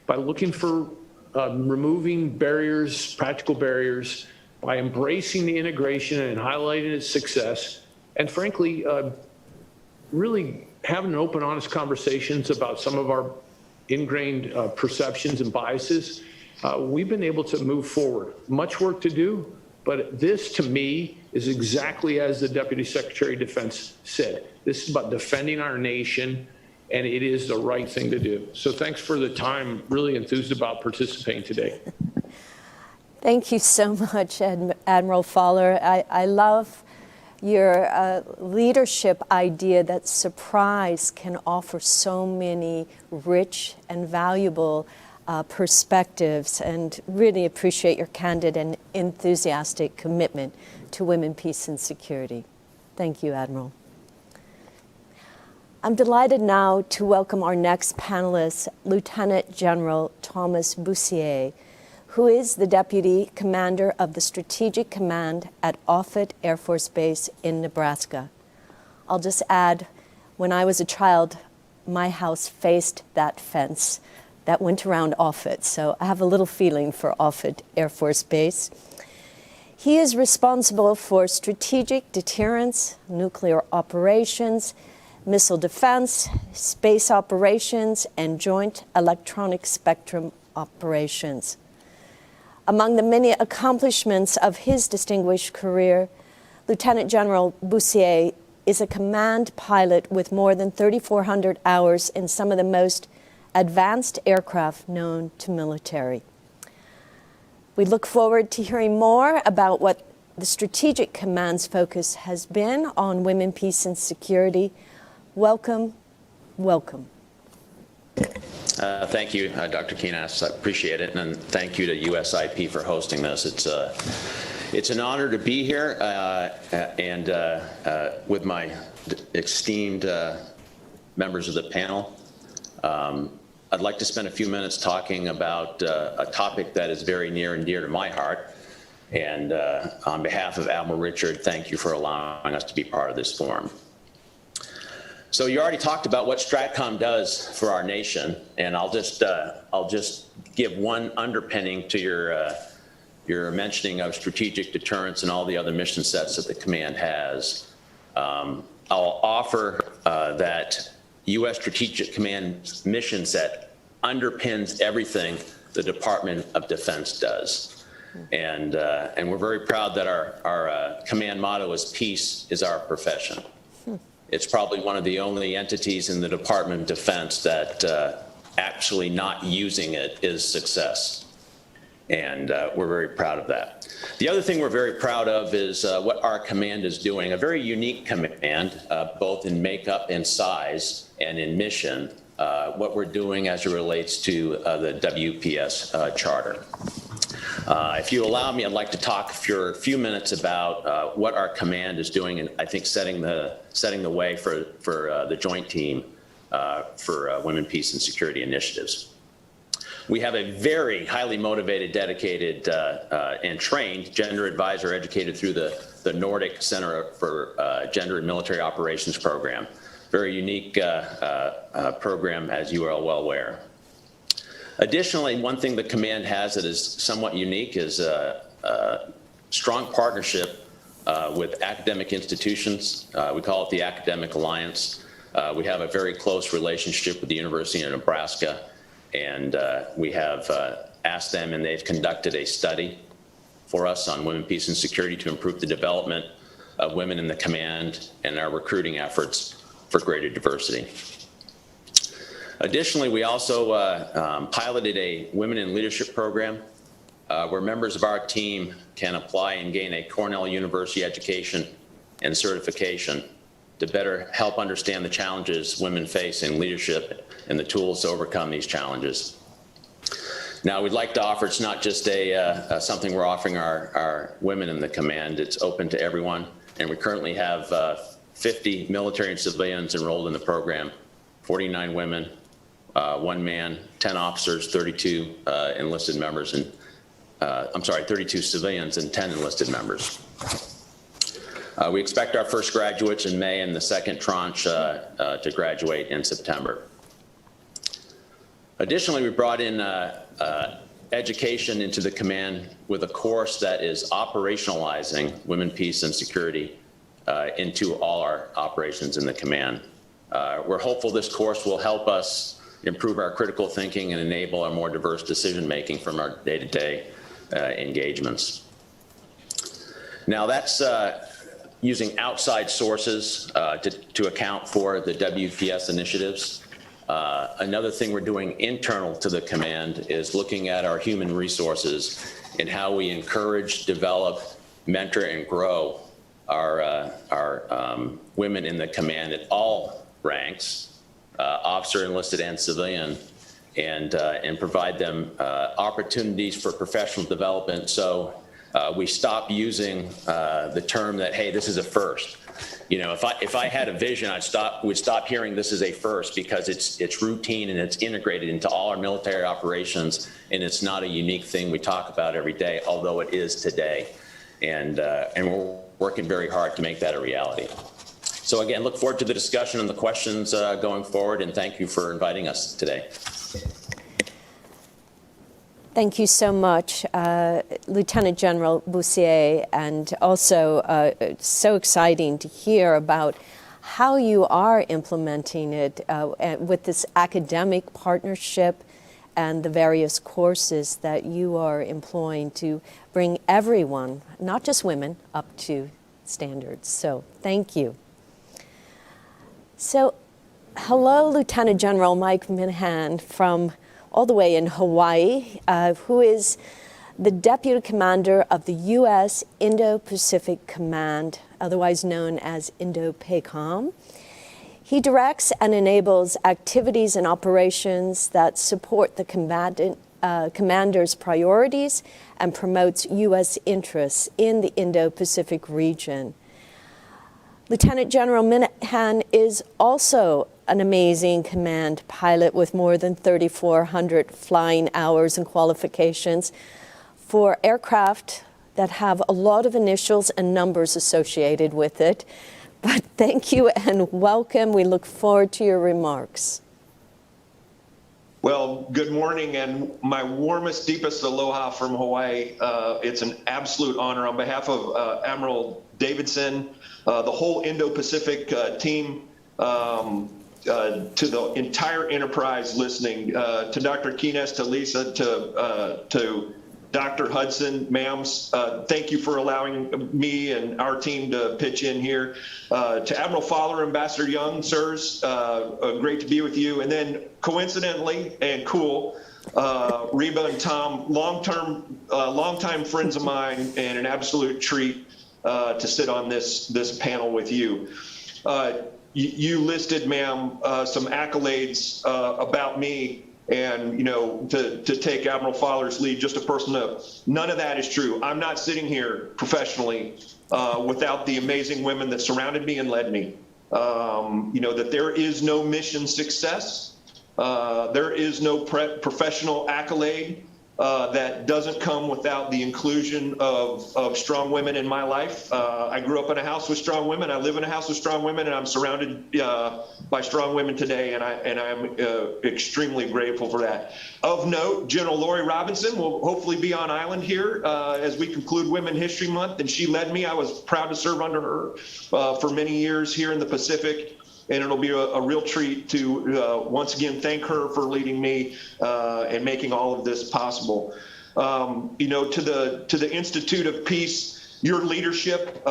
by looking for removing barriers, practical barriers, by embracing the integration and highlighting its success, and frankly, really having open, honest conversations about some of our ingrained perceptions and biases, we've been able to move forward. Much work to do, but this, to me, is exactly as the Deputy Secretary of Defense said. This is about defending our nation, and it is the right thing to do. So thanks for the time. Really enthused about participating today. Thank you so much, Admiral Fowler. I love your leadership idea that surprise can offer so many rich and valuable perspectives, and really appreciate your candid and enthusiastic commitment to women, peace, and security. Thank you, Admiral. I'm delighted now to welcome our next panelist, Lieutenant General Thomas Bussier, who is the Deputy Commander of the Strategic Command at Offutt Air Force Base in Nebraska. I'll just add, when I was a child, my house faced that fence that went around Offutt, so I have a little feeling for Offutt Air Force Base. He is responsible for strategic deterrence, nuclear operations, missile defense, space operations, and joint electronic spectrum operations. Among the many accomplishments of his distinguished career, Lieutenant General Bussier is a command pilot with more than 3,400 hours in some of the most advanced aircraft known to military. We look forward to hearing more about what the Strategic Command's focus has been on women, peace, and security. Welcome, welcome. Thank you, Dr. Keenas. I appreciate it, and thank you to USIP for hosting this. It's an honor to be here, and with my esteemed members of the panel. I'd like to spend a few minutes talking about a topic that is very near and dear to my heart. And on behalf of Admiral Richard, thank you for allowing us to be part of this forum. So you already talked about what STRATCOM does for our nation, and I'll just give one underpinning to your mentioning of strategic deterrence and all the other mission sets that the command has. I'll offer that U.S. Strategic Command mission set underpins everything the Department of Defense does. And we're very proud that our command motto is "Peace is our profession." It's probably one of the only entities in the Department of Defense that actually not using it is success. And we're very proud of that. The other thing we're very proud of is what our command is doing, a very unique command, both in makeup and size and in mission, what we're doing as it relates to the WPS charter. If you allow me, I'd like to talk for a few minutes about what our command is doing, and I think setting the way for the joint team for women, peace, and security initiatives. We have a very highly motivated, dedicated, and trained gender advisor educated through the Nordic Center for Gender and Military Operations program. Very unique program, as you are well aware. Additionally, one thing the command has that is somewhat unique is a strong partnership with academic institutions. We call it the Academic Alliance. We have a very close relationship with the University of Nebraska, and we have asked them, and they've conducted a study for us on women, peace, and security to improve the development of women in the command and our recruiting efforts for greater diversity. Additionally, we also piloted a Women in Leadership program where members of our team can apply and gain a Cornell University education and certification to better help understand the challenges women face in leadership and the tools to overcome these challenges. Now, we'd like to offer, it's not just something we're offering our women in the command, it's open to everyone, and we currently have 50 military and civilians enrolled in the program, 49 women, 1 man, 10 officers, 32 enlisted members, and 32 civilians and 10 enlisted members. We expect our first graduates in May and the second tranche to graduate in September. Additionally, we brought in education into the command with a course that is operationalizing women, peace, and security into all our operations in the command. We're hopeful this course will help us improve our critical thinking and enable a more diverse decision-making from our day-to-day engagements. Now, that's using outside sources to account for the WPS initiatives. Another thing we're doing internal to the command is looking at our human resources and how we encourage, develop, mentor, and grow our women in the command at all ranks, officer, enlisted, and civilian, and provide them opportunities for professional development. So we stop using the term that, hey, this is a first. You know, if I had a vision, we'd stop hearing this is a first, because it's routine and it's integrated into all our military operations, and it's not a unique thing we talk about every day, although it is today. And we're working very hard to make that a reality. So again, look forward to the discussion and the questions going forward, and thank you for inviting us today. Thank you so much, Lieutenant General Boussier, and also so exciting to hear about how you are implementing it with this academic partnership and the various courses that you are employing to bring everyone, not just women, up to standards. So thank you. So, hello, Lieutenant General Mike Minahan from all the way in Hawaii, who is the Deputy Commander of the U.S. Indo-Pacific Command, otherwise known as Indo-PACOM. He directs and enables activities and operations that support the commander's priorities and promotes U.S. interests in the Indo-Pacific region. Lieutenant General Minahan is also an amazing command pilot with more than 3,400 flying hours and qualifications for aircraft that have a lot of initials and numbers associated with it, but thank you and welcome. We look forward to your remarks. Well, good morning and my warmest, deepest aloha from Hawaii. It's an absolute honor on behalf of Admiral Davidson, the whole Indo-Pacific team, to the entire enterprise listening, to Dr. Kines, to Lisa, to Dr. Hudson, ma'ams, thank you for allowing me and our team to pitch in here. To Admiral Fowler, Ambassador Young, sirs, great to be with you. And then coincidentally and cool, Reba and Tom, longtime friends of mine, and an absolute treat to sit on this panel with you. You listed, ma'am, some accolades about me. And, you know, to take Admiral Fowler's lead, just a personal note, none of that is true. I'm not sitting here professionally without the amazing women that surrounded me and led me. You know, that there is no mission success. There is no professional accolade that doesn't come without the inclusion of strong women in my life. I grew up in a house with strong women. I live in a house with strong women, and I'm surrounded by strong women today, and I'm extremely grateful for that. Of note, General Lori Robinson will hopefully be on island here as we conclude Women History Month, and she led me. I was proud to serve under her for many years here in the Pacific. And it'll be a real treat to once again thank her for leading me and making all of this possible. You know, to the Institute of Peace, your leadership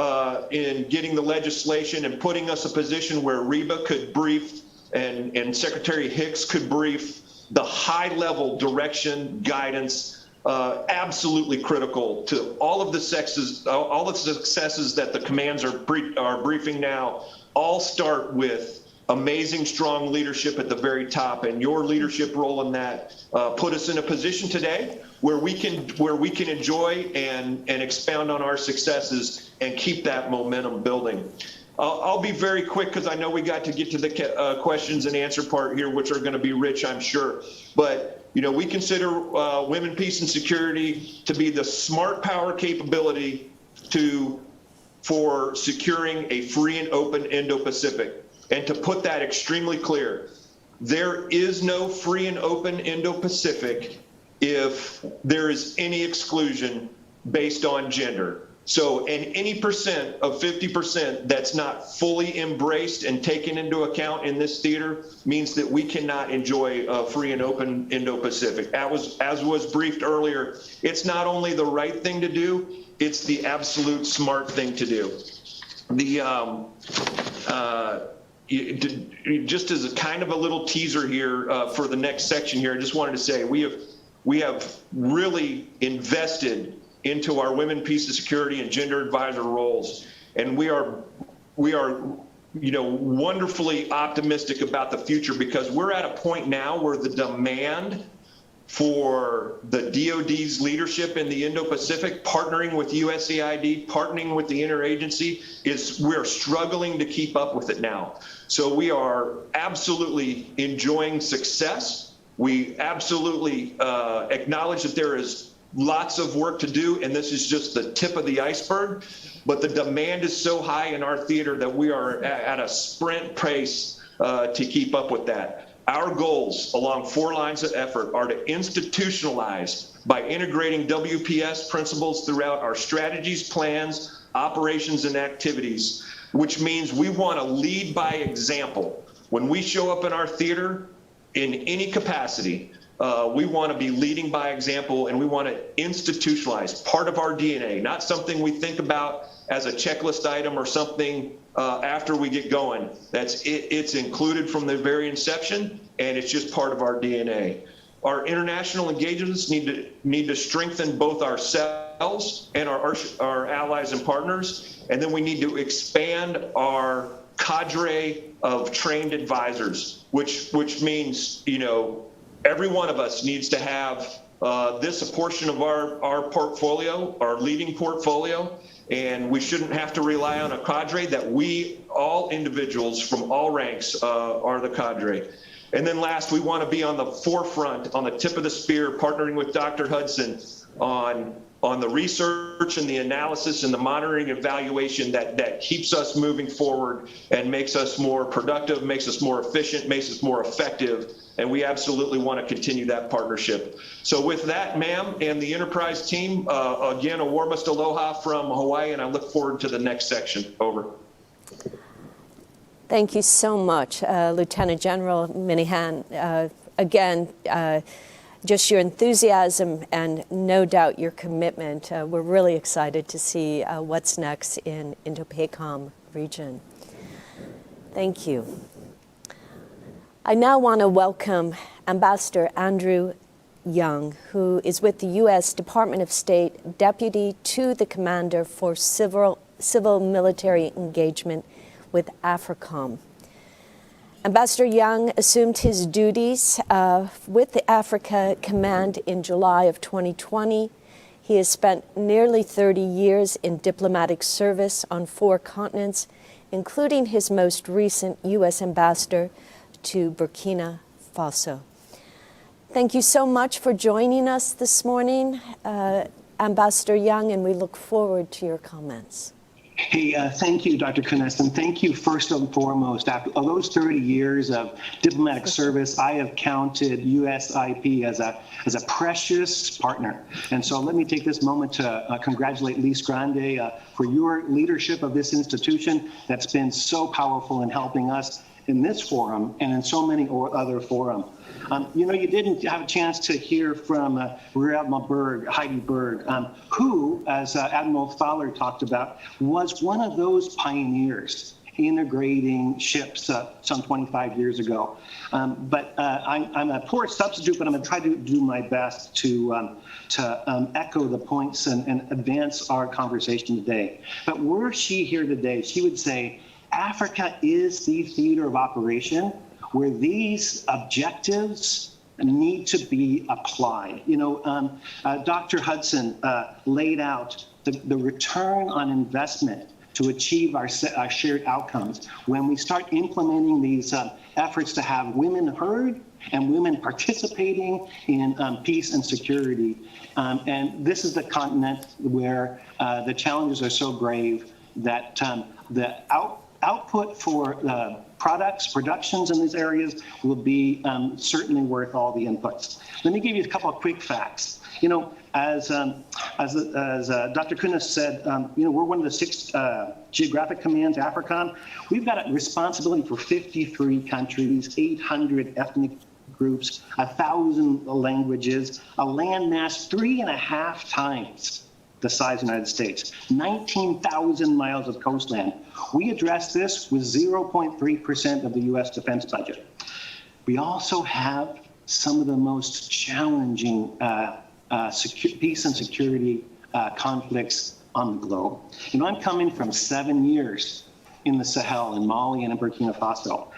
in getting the legislation and putting us a position where Reba could brief and Secretary Hicks could brief the high-level direction, guidance, absolutely critical to all of the successes that the commands are briefing now. All start with amazing, strong leadership at the very top, and your leadership role in that put us in a position today where we can enjoy and expound on our successes and keep that momentum building. I'll be very quick because I know we got to get to the questions and answer part here, which are going to be rich, I'm sure. But you know, we consider women, peace, and security to be the smart power capability for securing a free and open Indo-Pacific. And to put that extremely clear, there is no free and open Indo-Pacific if there is any exclusion based on gender. So, and any percent of 50% that's not fully embraced and taken into account in this theater means that we cannot enjoy a free and open Indo-Pacific. As was briefed earlier, it's not only the right thing to do, it's the absolute smart thing to do. Just as a kind of a little teaser here for the next section here, I just wanted to say we have really invested into our women, peace, and security and gender advisor roles, and we are you know, wonderfully optimistic about the future because we're at a point now where the demand for the DoD's leadership in the Indo-Pacific, partnering with USAID, partnering with the interagency, we're struggling to keep up with it now. So we are absolutely enjoying success. We absolutely acknowledge that there is lots of work to do, and this is just the tip of the iceberg. But the demand is so high in our theater that we are at a sprint pace to keep up with that. Our goals along 4 lines of effort are to institutionalize by integrating WPS principles throughout our strategies, plans, operations, and activities, which means we want to lead by example. When we show up in our theater in any capacity, we want to be leading by example, and we want to institutionalize part of our DNA, not something we think about as a checklist item or something after we get going. It's included from the very inception, and it's just part of our DNA. Our international engagements need to strengthen both ourselves and our allies and partners, and then we need to expand our cadre of trained advisors, which means, you know, every one of us needs to have this a portion of our portfolio, our leading portfolio, and we shouldn't have to rely on a cadre. That we, all individuals from all ranks, are the cadre. And then last, we want to be on the forefront, on the tip of the spear, partnering with Dr. Hudson on on the research and the analysis and the monitoring evaluation that keeps us moving forward and makes us more productive, makes us more efficient, makes us more effective. And we absolutely want to continue that partnership. So with that, ma'am, and the Enterprise team, again, a warmest aloha from Hawaii, and I look forward to the next section. Over. Thank you so much, Lieutenant General Minihan. Again, just your enthusiasm and no doubt your commitment. We're really excited to see what's next in Indo-Pacific region. Thank you. I now want to welcome Ambassador Andrew Young, who is with the U.S. Department of State, Deputy to the Commander for Civil-Military Engagement with AFRICOM. Ambassador Young assumed his duties with the Africa Command in July of 2020. He has spent nearly 30 years in diplomatic service on 4 continents, including his most recent U.S. ambassador to Burkina Faso. Thank you so much for joining us this morning, Ambassador Young, and we look forward to your comments. Hey, thank you, Dr. Kunis, and thank you first and foremost. After all those 30 years of diplomatic service, I have counted USIP as a precious partner. And so let me take this moment to congratulate Lise Grande for your leadership of this institution that's been so powerful in helping us in this forum and in so many other forums. You know, you didn't have a chance to hear from Rear Admiral Berg, Heidi Berg, who, as Admiral Fowler talked about, was one of those pioneers integrating ships some 25 years ago. But I'm a poor substitute, but I'm going to try to do my best to echo the points and advance our conversation today. But were she here today, she would say, Africa is the theater of operation where these objectives need to be applied. You know, Dr. Hudson laid out the return on investment to achieve our shared outcomes. When we start implementing these efforts to have women heard and women participating in peace and security. And this is the continent where the challenges are so grave that the output for productions in these areas will be certainly worth all the inputs. Let me give you a couple of quick facts. You know, as Dr. Kunis said, you know, we're one of the 6 geographic commands, AFRICOM. We've got a responsibility for 53 countries, 800 ethnic groups, 1,000 languages, a landmass 3.5 times the size of the United States, 19,000 miles of coastline. We address this with 0.3% of the U.S. defense budget. We also have some of the most challenging peace and security conflicts on the globe. You know, I'm coming from 7 years in the Sahel, in Mali and in Burkina Faso.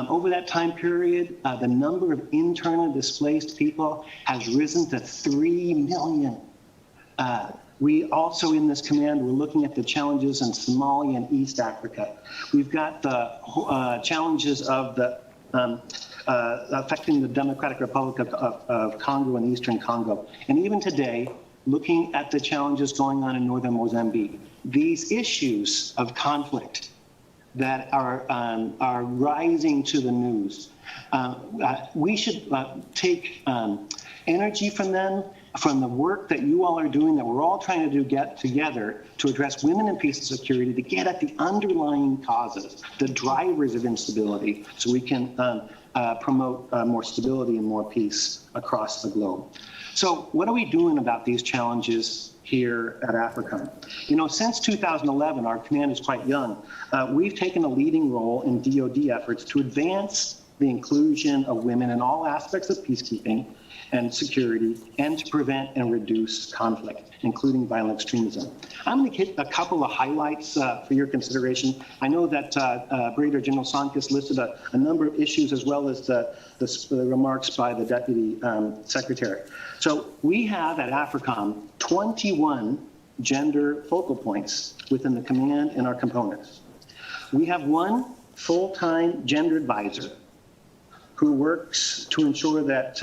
Over that time period, the number of internally displaced people has risen to 3 million. We also, in this command, we're looking at the challenges in Somalia and East Africa. We've got the challenges of the affecting the Democratic Republic of Congo and Eastern Congo. And even today, looking at the challenges going on in northern Mozambique. These issues of conflict that are rising to the news, we should take energy from them, from the work that you all are doing, that we're all trying to do, get together to address women in peace and security, to get at the underlying causes, the drivers of instability, so we can promote more stability and more peace across the globe. So what are we doing about these challenges here at AFRICOM? You know, since 2011, our command is quite young. We've taken a leading role in DoD efforts to advance the inclusion of women in all aspects of peacekeeping and security, and to prevent and reduce conflict, including violent extremism. I'm going to give a couple of highlights for your consideration. I know that Brigadier General Sankis listed a number of issues, as well as the remarks by the Deputy Secretary. So we have at AFRICOM 21 gender focal points within the command and our components. We have 1 full-time gender advisor who works to ensure that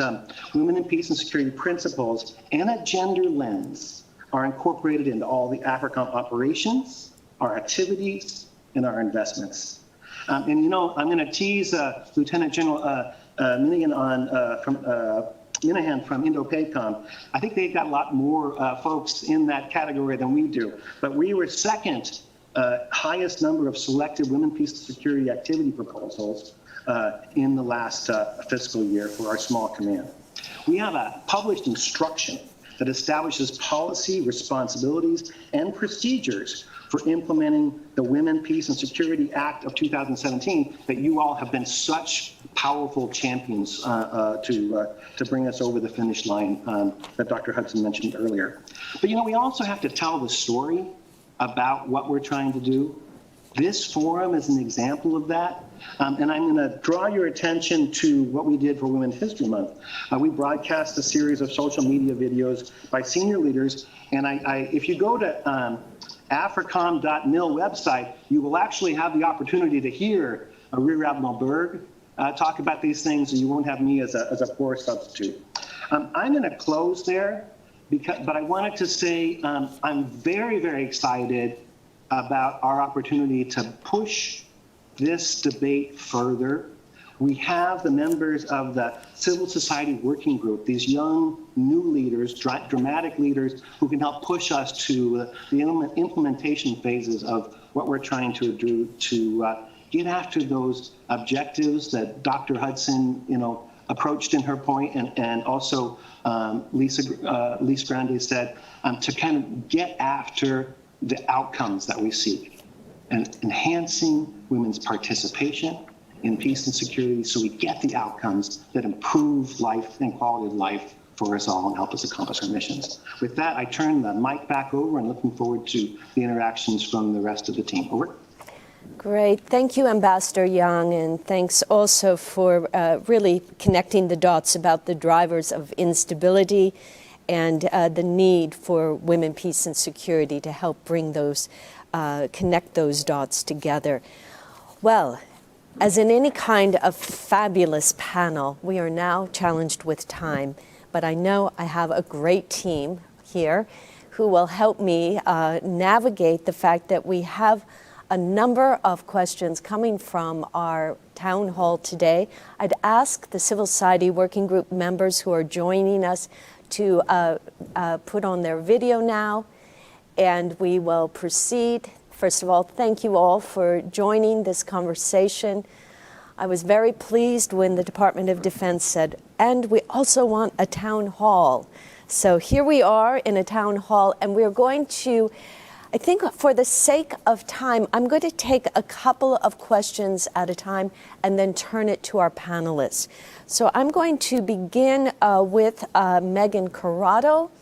women in peace and security principles and a gender lens are incorporated into all the AFRICOM operations, our activities, and our investments. And you know, I'm going to tease Lieutenant General Minahan from Indo-PACOM. I think they've got a lot more folks in that category than we do, but we were second highest number of selected women, peace, and security activity proposals in the last fiscal year for our small command. We have a published instruction that establishes policy, responsibilities, and procedures for implementing the Women, Peace, and Security Act of 2017 that you all have been such powerful champions to bring us over the finish line that Dr. Hudson mentioned earlier. But you know, we also have to tell the story about what we're trying to do. This forum is an example of that. And I'm going to draw your attention to what we did for Women's History Month. We broadcast a series of social media videos by senior leaders. And if you go to africom.mil website, you will actually have the opportunity to hear Rear Admiral Berg talk about these things, and you won't have me as a poor substitute. I'm going to close there, but I wanted to say I'm very, very excited about our opportunity to push this debate further. We have the members of the Civil Society Working Group, these young, new leaders, dramatic leaders who can help push us to the implementation phases of what we're trying to do to get after those objectives that Dr. Hudson, approached in her point, and also Lisa Grande said, to kind of get after the outcomes that we seek, and enhancing women's participation in peace and security so we get the outcomes that improve life and quality of life for us all and help us accomplish our missions. With that, I turn the mic back over and looking forward to the interactions from the rest of the team. Over. Great. Thank you, Ambassador Young, and thanks also for really connecting the dots about the drivers of instability and the need for women, peace, and security to help bring those, connect those dots together. Well, as in any kind of fabulous panel, we are now challenged with time, but I know I have a great team here who will help me navigate the fact that we have a number of questions coming from our town hall today. I'd ask the Civil Society Working Group members who are joining us to put on their video now, and we will proceed. First of all, thank you all for joining this conversation. I was very pleased when the Department of Defense said, and we also want a town hall. So here we are in a town hall, and we're going to, I think for the sake of time, I'm going to take a couple of questions at a time and then turn it to our panelists. So I'm going to begin with Megan Corrado,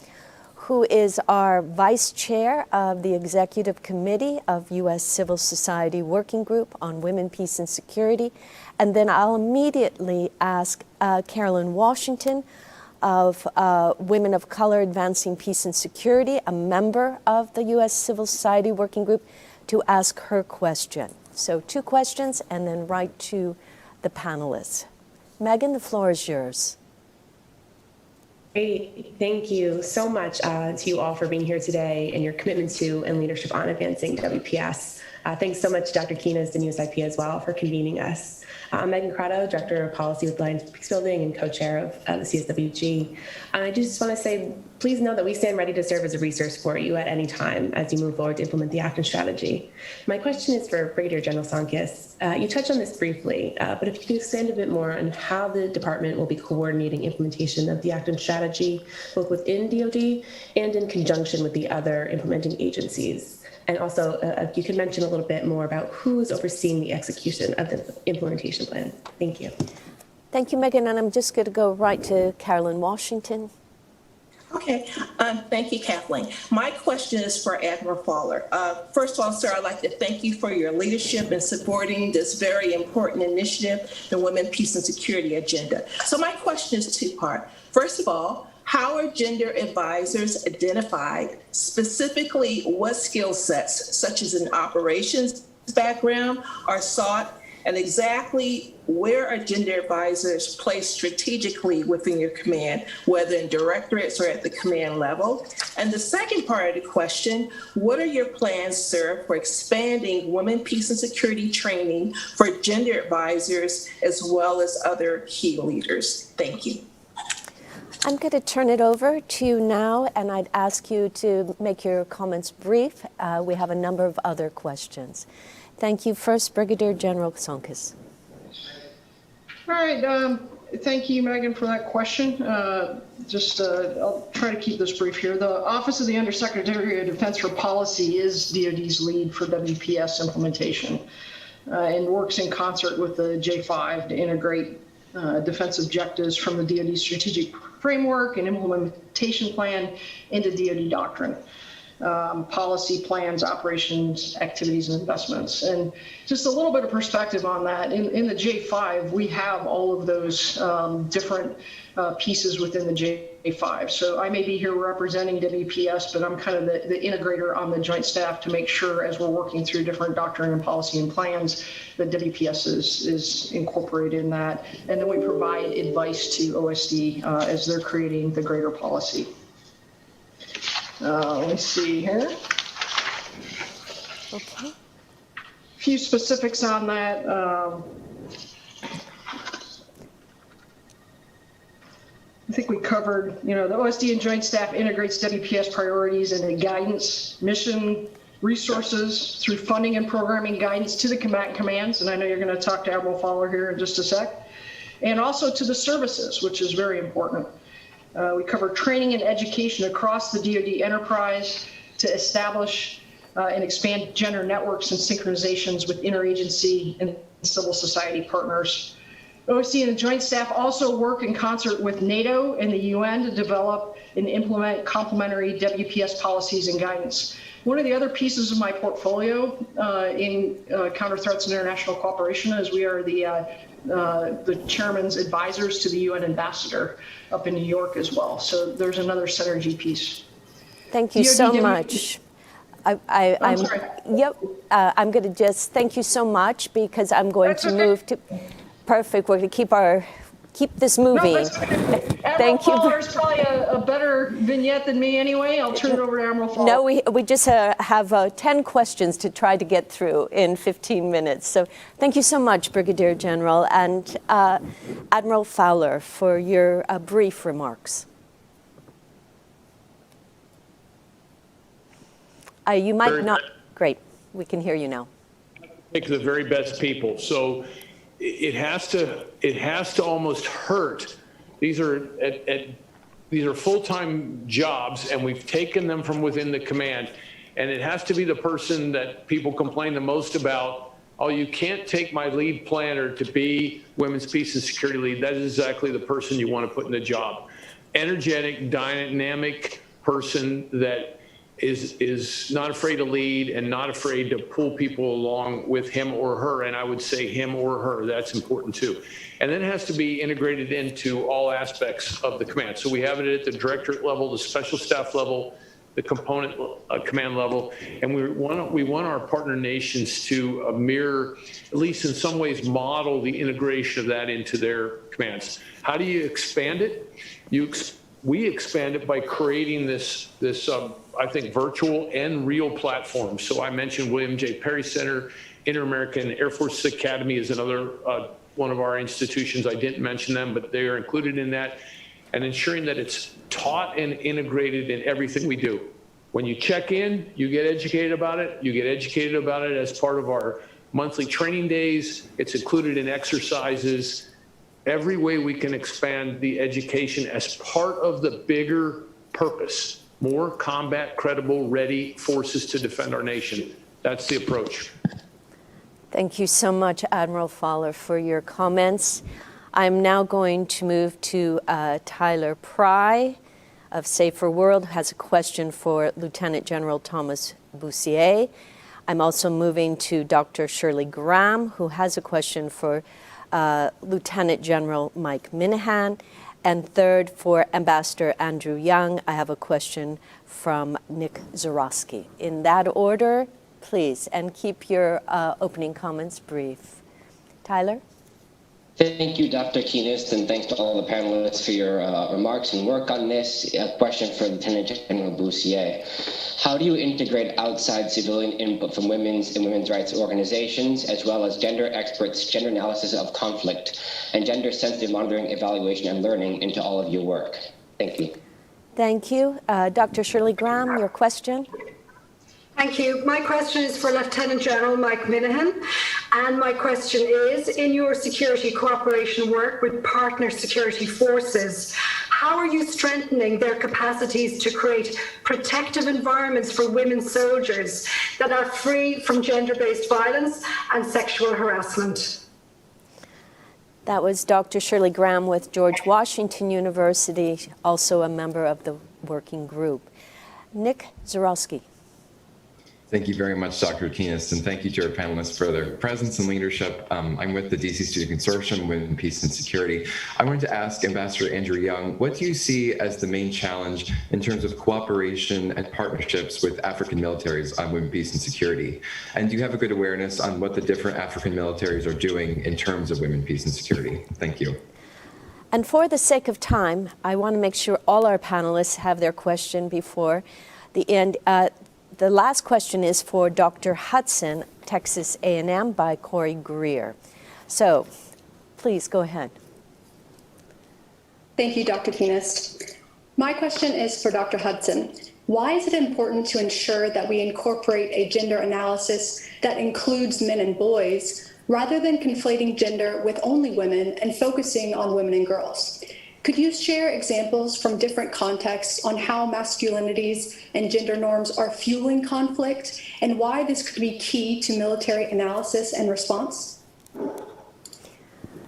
who is our Vice Chair of the Executive Committee of U.S. Civil Society Working Group on Women, Peace, and Security. And then I'll immediately ask Carolyn Washington of Women of Color Advancing Peace and Security, a member of the U.S. Civil Society Working Group, to ask her question. So 2 questions and then right to the panelists. Megan, the floor is yours. Great. Thank you so much to you all for being here today and your commitment to and leadership on advancing WPS. Thanks so much, Dr. Keenest and USIP as well for convening us. I'm Megan Corrado, Director of Policy with Alliance for Peacebuilding and co-chair of the CSWG. I just want to say, please know that we stand ready to serve as a resource for you at any time as you move forward to implement the act and strategy. My question is for Brigadier General Sankis. You touched on this briefly, but if you could expand a bit more on how the department will be coordinating implementation of the act and strategy, both within DoD and in conjunction with the other implementing agencies. And also, if you could mention a little bit more about who's overseeing the execution of the implementation plan. Thank you. Thank you, Megan. And I'm just going to go right to Carolyn Washington. Okay. Thank you, Kathleen. My question is for Admiral Fowler. First of all, sir, I'd like to thank you for your leadership in supporting this very important initiative, the Women, Peace, and Security Agenda. So my question is 2-part. First of all, how are gender advisors identified? Specifically, what skill sets, such as an operations background, are sought And exactly where are gender advisors placed strategically within your command, whether in directorates or at the command level? And the second part of the question, what are your plans, sir, for expanding women, peace, and security training for gender advisors as well as other key leaders? Thank you. I'm going to turn it over to you now, and I'd ask you to make your comments brief. We have a number of other questions. Thank you. First, Brigadier General Sonkis. All right. Thank you, Megan, for that question. I'll try to keep this brief here. The Office of the Undersecretary of Defense for Policy is DoD's lead for WPS implementation and works in concert with the J5 to integrate defense objectives from the DoD strategic framework and implementation plan into DoD doctrine, policy plans, operations, activities, and investments. And just a little bit of perspective on that. In the J5, we have all of those different pieces within the J5. So I may be here representing WPS, but I'm kind of the integrator on the Joint Staff to make sure, as we're working through different doctrine and policy and plans, that WPS is incorporated in that. And then we provide advice to OSD as they're creating the greater policy. Let me see here. Okay. A few specifics on that. I think we covered, the OSD and Joint Staff integrates WPS priorities into guidance, mission, resources through funding and programming guidance to the combatant commands. And I know you're going to talk to Admiral Fowler here in just a sec. And also to the services, which is very important. We cover training and education across the DoD enterprise to establish and expand gender networks and synchronizations with interagency and civil society partners. OSD and the Joint Staff also work in concert with NATO and the UN to develop and implement complementary WPS policies and guidance. One of the other pieces of my portfolio in counter threats and international cooperation is we are the chairman's advisors to the UN ambassador up in New York as well. So there's another synergy piece. Thank you so much. I'm sorry. Yep. I'm going to just thank you so much because I'm going to move to. Perfect. We're going to keep this moving. No, Admiral Fowler's probably a better vignette than me anyway. I'll turn it over to Admiral Fowler. No, we just have 10 questions to try to get through in 15 minutes. So thank you so much, Brigadier General, and Admiral Fowler, for your brief remarks. You might not. Great. We can hear you now. Pick the very best people. So it has to almost hurt. These are full-time jobs, and we've taken them from within the command. And it has to be the person that people complain the most about. Oh, you can't take my lead planner to be women's peace and security lead. That is exactly the person you want to put in the job. Energetic, dynamic person that is not afraid to lead and not afraid to pull people along with him or her. And I would say him or her, that's important too. And then it has to be integrated into all aspects of the command. So we have it at the directorate level, the special staff level, the component command level. And we want our partner nations to mirror, at least in some ways, model the integration of that into their commands. How do you expand it? We expand it by creating this I think, virtual and real platforms. So I mentioned William J. Perry Center, Inter-American Air Force Academy is another one of our institutions. I didn't mention them, but they are included in that. And ensuring that it's taught and integrated in everything we do. When you check in, you get educated about it. You get educated about it as part of our monthly training days. It's included in exercises. Every way we can expand the education as part of the bigger purpose. More combat credible, ready forces to defend our nation. That's the approach. Thank you so much, Admiral Fowler, for your comments. I'm now going to move to Tyler Pry of Safer World, who has a question for Lieutenant General Thomas Boussier. I'm also moving to Dr. Shirley Graham, who has a question for Lieutenant General Mike Minahan. And third, for Ambassador Andrew Young, I have a question from Nick Zarowski. In that order, please, and keep your opening comments brief. Tyler? Thank you, Dr. Keenest, and thanks to all the panelists for your remarks and work on this. A question for Lieutenant General Bussier. How do you integrate outside civilian input from women's and women's rights organizations, as well as gender experts, gender analysis of conflict, and gender-sensitive monitoring, evaluation, and learning into all of your work? Thank you. Thank you. Dr. Shirley Graham, your question? Thank you. My question is for Lieutenant General Mike Minahan. And my question is, in your security cooperation work with partner security forces, how are you strengthening their capacities to create protective environments for women soldiers that are free from gender-based violence and sexual harassment? That was Dr. Shirley Graham with George Washington University, also a member of the working group. Nick Zarowski. Thank you very much, Dr. Keenest, and thank you to our panelists for their presence and leadership. I'm with the DC Student Consortium, Women, Peace, and Security. I wanted to ask Ambassador Andrew Young, what do you see as the main challenge in terms of cooperation and partnerships with African militaries on women, peace, and security? And do you have a good awareness on what the different African militaries are doing in terms of women, peace, and security? Thank you. And for the sake of time, I want to make sure all our panelists have their question before the end. The last question is for Dr. Hudson, Texas A&M, by Corey Greer. So, please go ahead. Thank you, Dr. Keenest. My question is for Dr. Hudson. Why is it important to ensure that we incorporate a gender analysis that includes men and boys, rather than conflating gender with only women and focusing on women and girls? Could you share examples from different contexts on how masculinities and gender norms are fueling conflict and why this could be key to military analysis and response?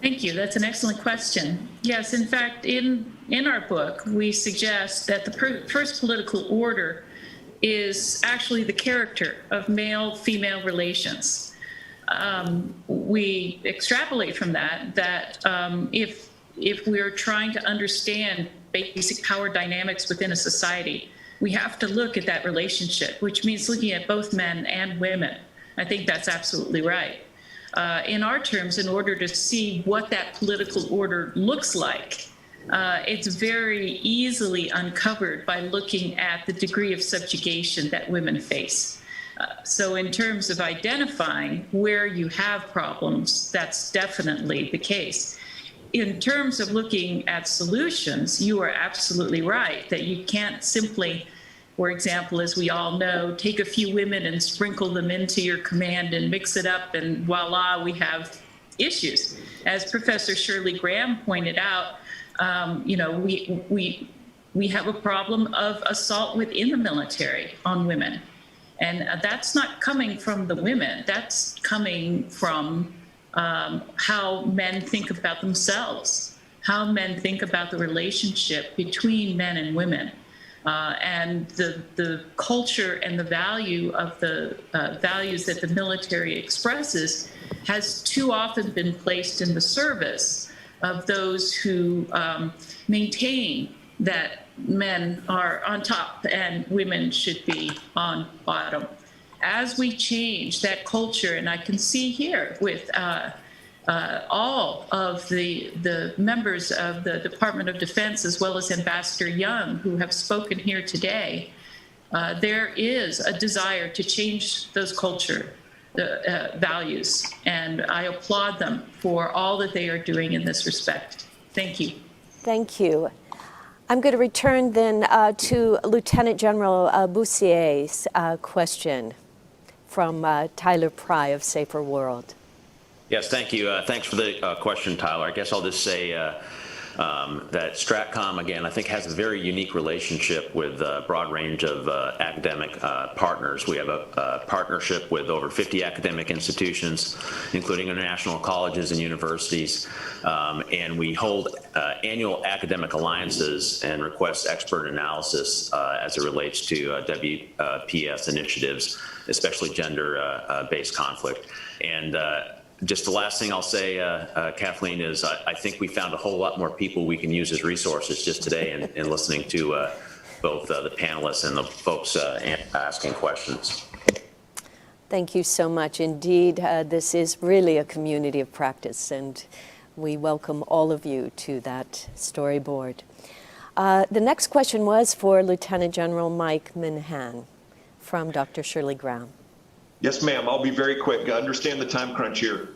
Thank you. That's an excellent question. Yes, in fact, in our book, we suggest that the first political order is actually the character of male-female relations. We extrapolate from that if we're trying to understand basic power dynamics within a society, we have to look at that relationship, which means looking at both men and women. I think that's absolutely right. In our terms, in order to see what that political order looks like, it's very easily uncovered by looking at the degree of subjugation that women face. So in terms of identifying where you have problems, that's definitely the case. In terms of looking at solutions, you are absolutely right that you can't simply, for example, as we all know, take a few women and sprinkle them into your command and mix it up and voila, we have issues. As Professor Shirley Graham pointed out, we have a problem of assault within the military on women. And that's not coming from the women, that's coming from how men think about themselves, how men think about the relationship between men and women, and the culture and the value of the values that the military expresses has too often been placed in the service of those who maintain that men are on top and women should be on bottom. As we change that culture, and I can see here with all of the members of the Department of Defense, as well as Ambassador Young, who have spoken here today, there is a desire to change those culture values, and I applaud them for all that they are doing in this respect. Thank you. Thank you. I'm going to return then to Lieutenant General Bussier's question from Tyler Pry of Safer World. Yes, thank you. Thanks for the question, Tyler. I guess I'll just say that STRATCOM, again, I think has a very unique relationship with a broad range of academic partners. We have a partnership with over 50 academic institutions, including international colleges and universities, and we hold annual academic alliances and request expert analysis as it relates to WPS initiatives, especially gender-based conflict. And just the last thing I'll say, Kathleen, is I think we found a whole lot more people we can use as resources just today in listening to both the panelists and the folks asking questions. Thank you so much. Indeed, this is really a community of practice, and we welcome all of you to that storyboard. The next question was for Lieutenant General Mike Minahan from Dr. Shirley Graham. Yes, ma'am. I'll be very quick. I understand the time crunch here.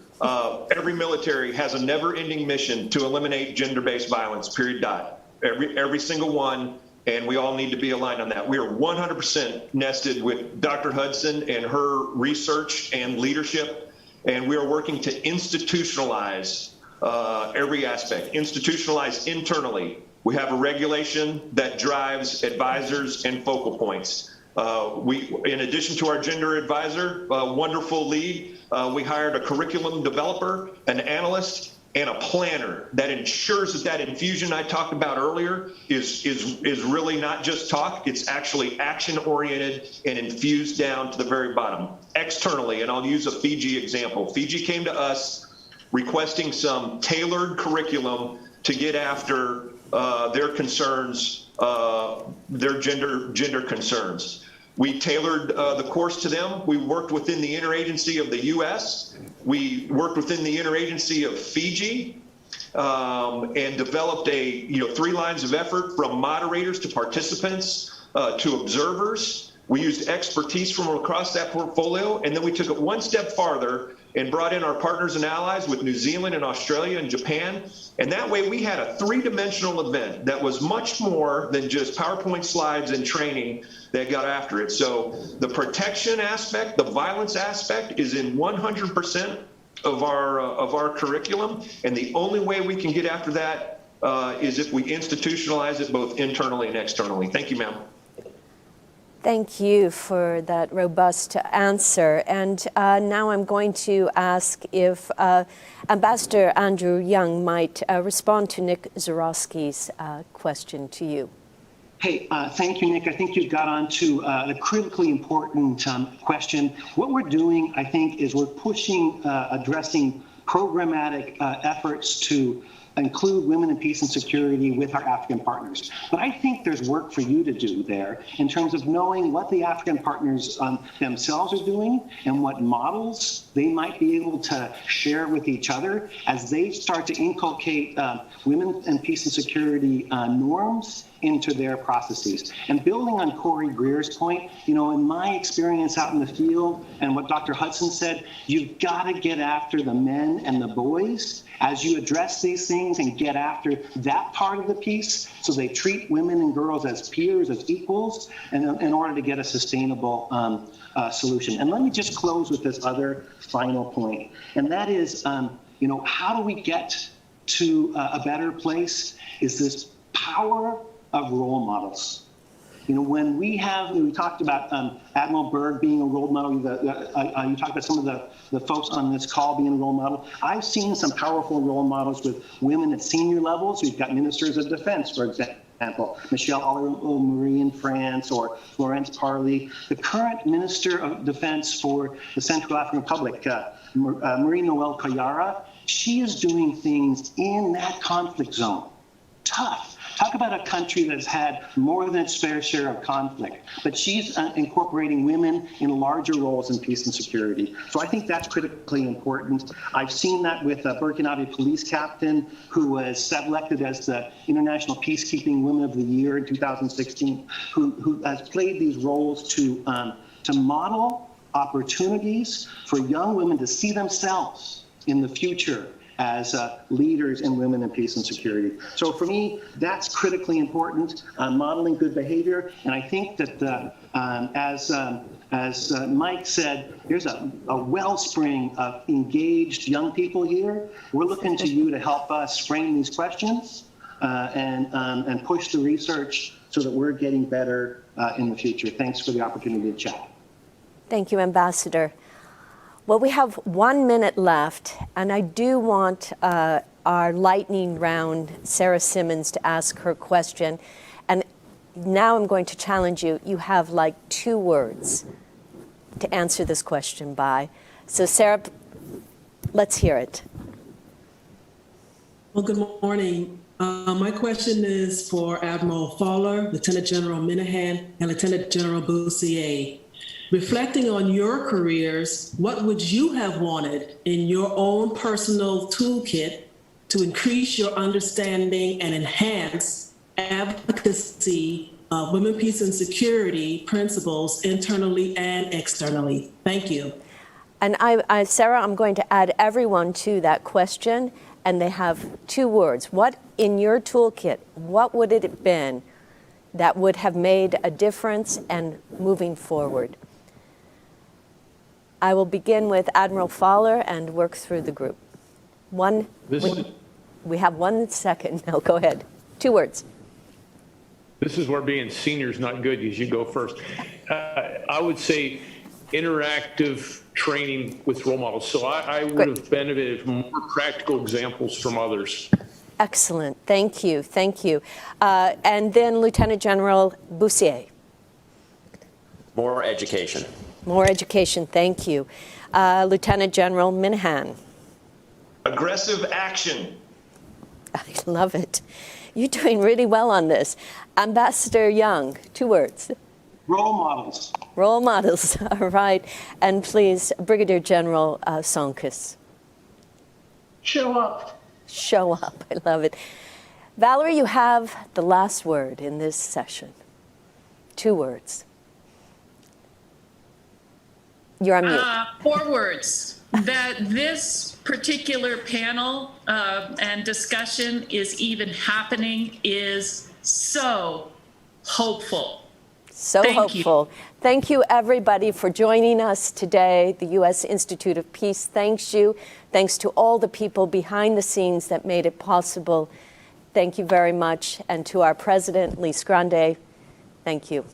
Every military has a never-ending mission to eliminate gender-based violence, period, dot. Every single one. And we all need to be aligned on that. We are 100% nested with Dr. Hudson and her research and leadership, and we are working to institutionalize every aspect, institutionalize internally. We have a regulation that drives advisors and focal points. In addition to our gender advisor, wonderful lead, we hired a curriculum developer, an analyst, and a planner that ensures that that infusion I talked about earlier is really not just talk, it's actually action-oriented and infused down to the very bottom. Externally, and I'll use a Fiji example. Fiji came to us requesting some tailored curriculum to get after their concerns, their gender concerns. We tailored the course to them. We worked within the interagency of the U.S. We worked within the interagency of Fiji and developed 3 lines of effort from moderators to participants to observers. We used expertise from across that portfolio, and then we took it one step farther and brought in our partners and allies with New Zealand and Australia and Japan. And that way we had a 3-dimensional event that was much more than just PowerPoint slides and training that got after it. So the protection aspect, the violence aspect is in 100% of our curriculum. And the only way we can get after that is if we institutionalize it both internally and externally. Thank you, ma'am. Thank you for that robust answer. And now I'm going to ask if Ambassador Andrew Young might respond to Nick Zarowski's question to you. Hey, thank you, Nick. I think you got on to a critically important question. What we're doing, I think, is we're pushing, addressing programmatic efforts to include women in peace and security with our African partners. But I think there's work for you to do there in terms of knowing what the African partners themselves are doing and what models they might be able to share with each other as they start to inculcate women and peace and security norms into their processes. And building on Corey Greer's point, in my experience out in the field and what Dr. Hudson said, you've got to get after the men and the boys as you address these things and get after that part of the piece so they treat women and girls as peers, as equals, and in order to get a sustainable solution. And let me just close with this other final point, and that is, how do we get to a better place is this power of role models. When we talked about Admiral Byrd being a role model, you talked about some of the folks on this call being a role model. I've seen some powerful role models with women at senior levels. We've got ministers of defense, for example, Michelle Ollery in France or Florence Parly. The current Minister of Defense for the Central African Republic, Marie Noel Kayara, she is doing things in that conflict zone. Tough. Talk about a country that's had more than its fair share of conflict, but she's incorporating women in larger roles in peace and security. So I think that's critically important. I've seen that with a Burkinabe police captain who was selected as the International Peacekeeping Women of the Year in 2016, who has played these roles to model opportunities for young women to see themselves in the future as leaders and women in peace and security. So for me, that's critically important, modeling good behavior. And I think that as Mike said, there's a wellspring of engaged young people here. We're looking to you to help us frame these questions and push the research so that we're getting better in the future. Thanks for the opportunity to chat. Thank you, Ambassador. Well, we have 1 minute left, and I do want our lightning round, Sarah Simmons, to ask her question. And now I'm going to challenge you. You have like 2 words to answer this question by. So, Sarah, let's hear it. Well, good morning. My question is for Admiral Fowler, Lieutenant General Minahan, and Lieutenant General Bussier. reflecting on your careers, what would you have wanted in your own personal toolkit to increase your understanding and enhance advocacy of women, peace, and security principles internally and externally? Thank you. And Sarah, I'm going to add everyone to that question, and they have 2 words. What in your toolkit, what would it have been that would have made a difference and moving forward? I will begin with Admiral Fowler and work through the group. We have 1 second. No, go ahead. 2 words. This is where being senior is not good, because you go first. I would say interactive training with role models. So I would have benefited from more practical examples from others. Excellent. Thank you. Thank you. And then Lieutenant General Bussier. More education. More education. Thank you. Lieutenant General Minahan. Aggressive action. I love it. You're doing really well on this. Ambassador Young, 2 words. Role models. Role models. All right. And please, Brigadier General Sonkus. Show up. Show up. I love it. Valerie, you have the last word in this session. 2 words. You're on mute. 4 words. That this particular panel and discussion is even happening is so hopeful. So hopeful. Thank you, everybody, for joining us today. The U.S. Institute of Peace thanks you. Thanks to all the people behind the scenes that made it possible. Thank you very much. And to our president, Lise Grande, thank you.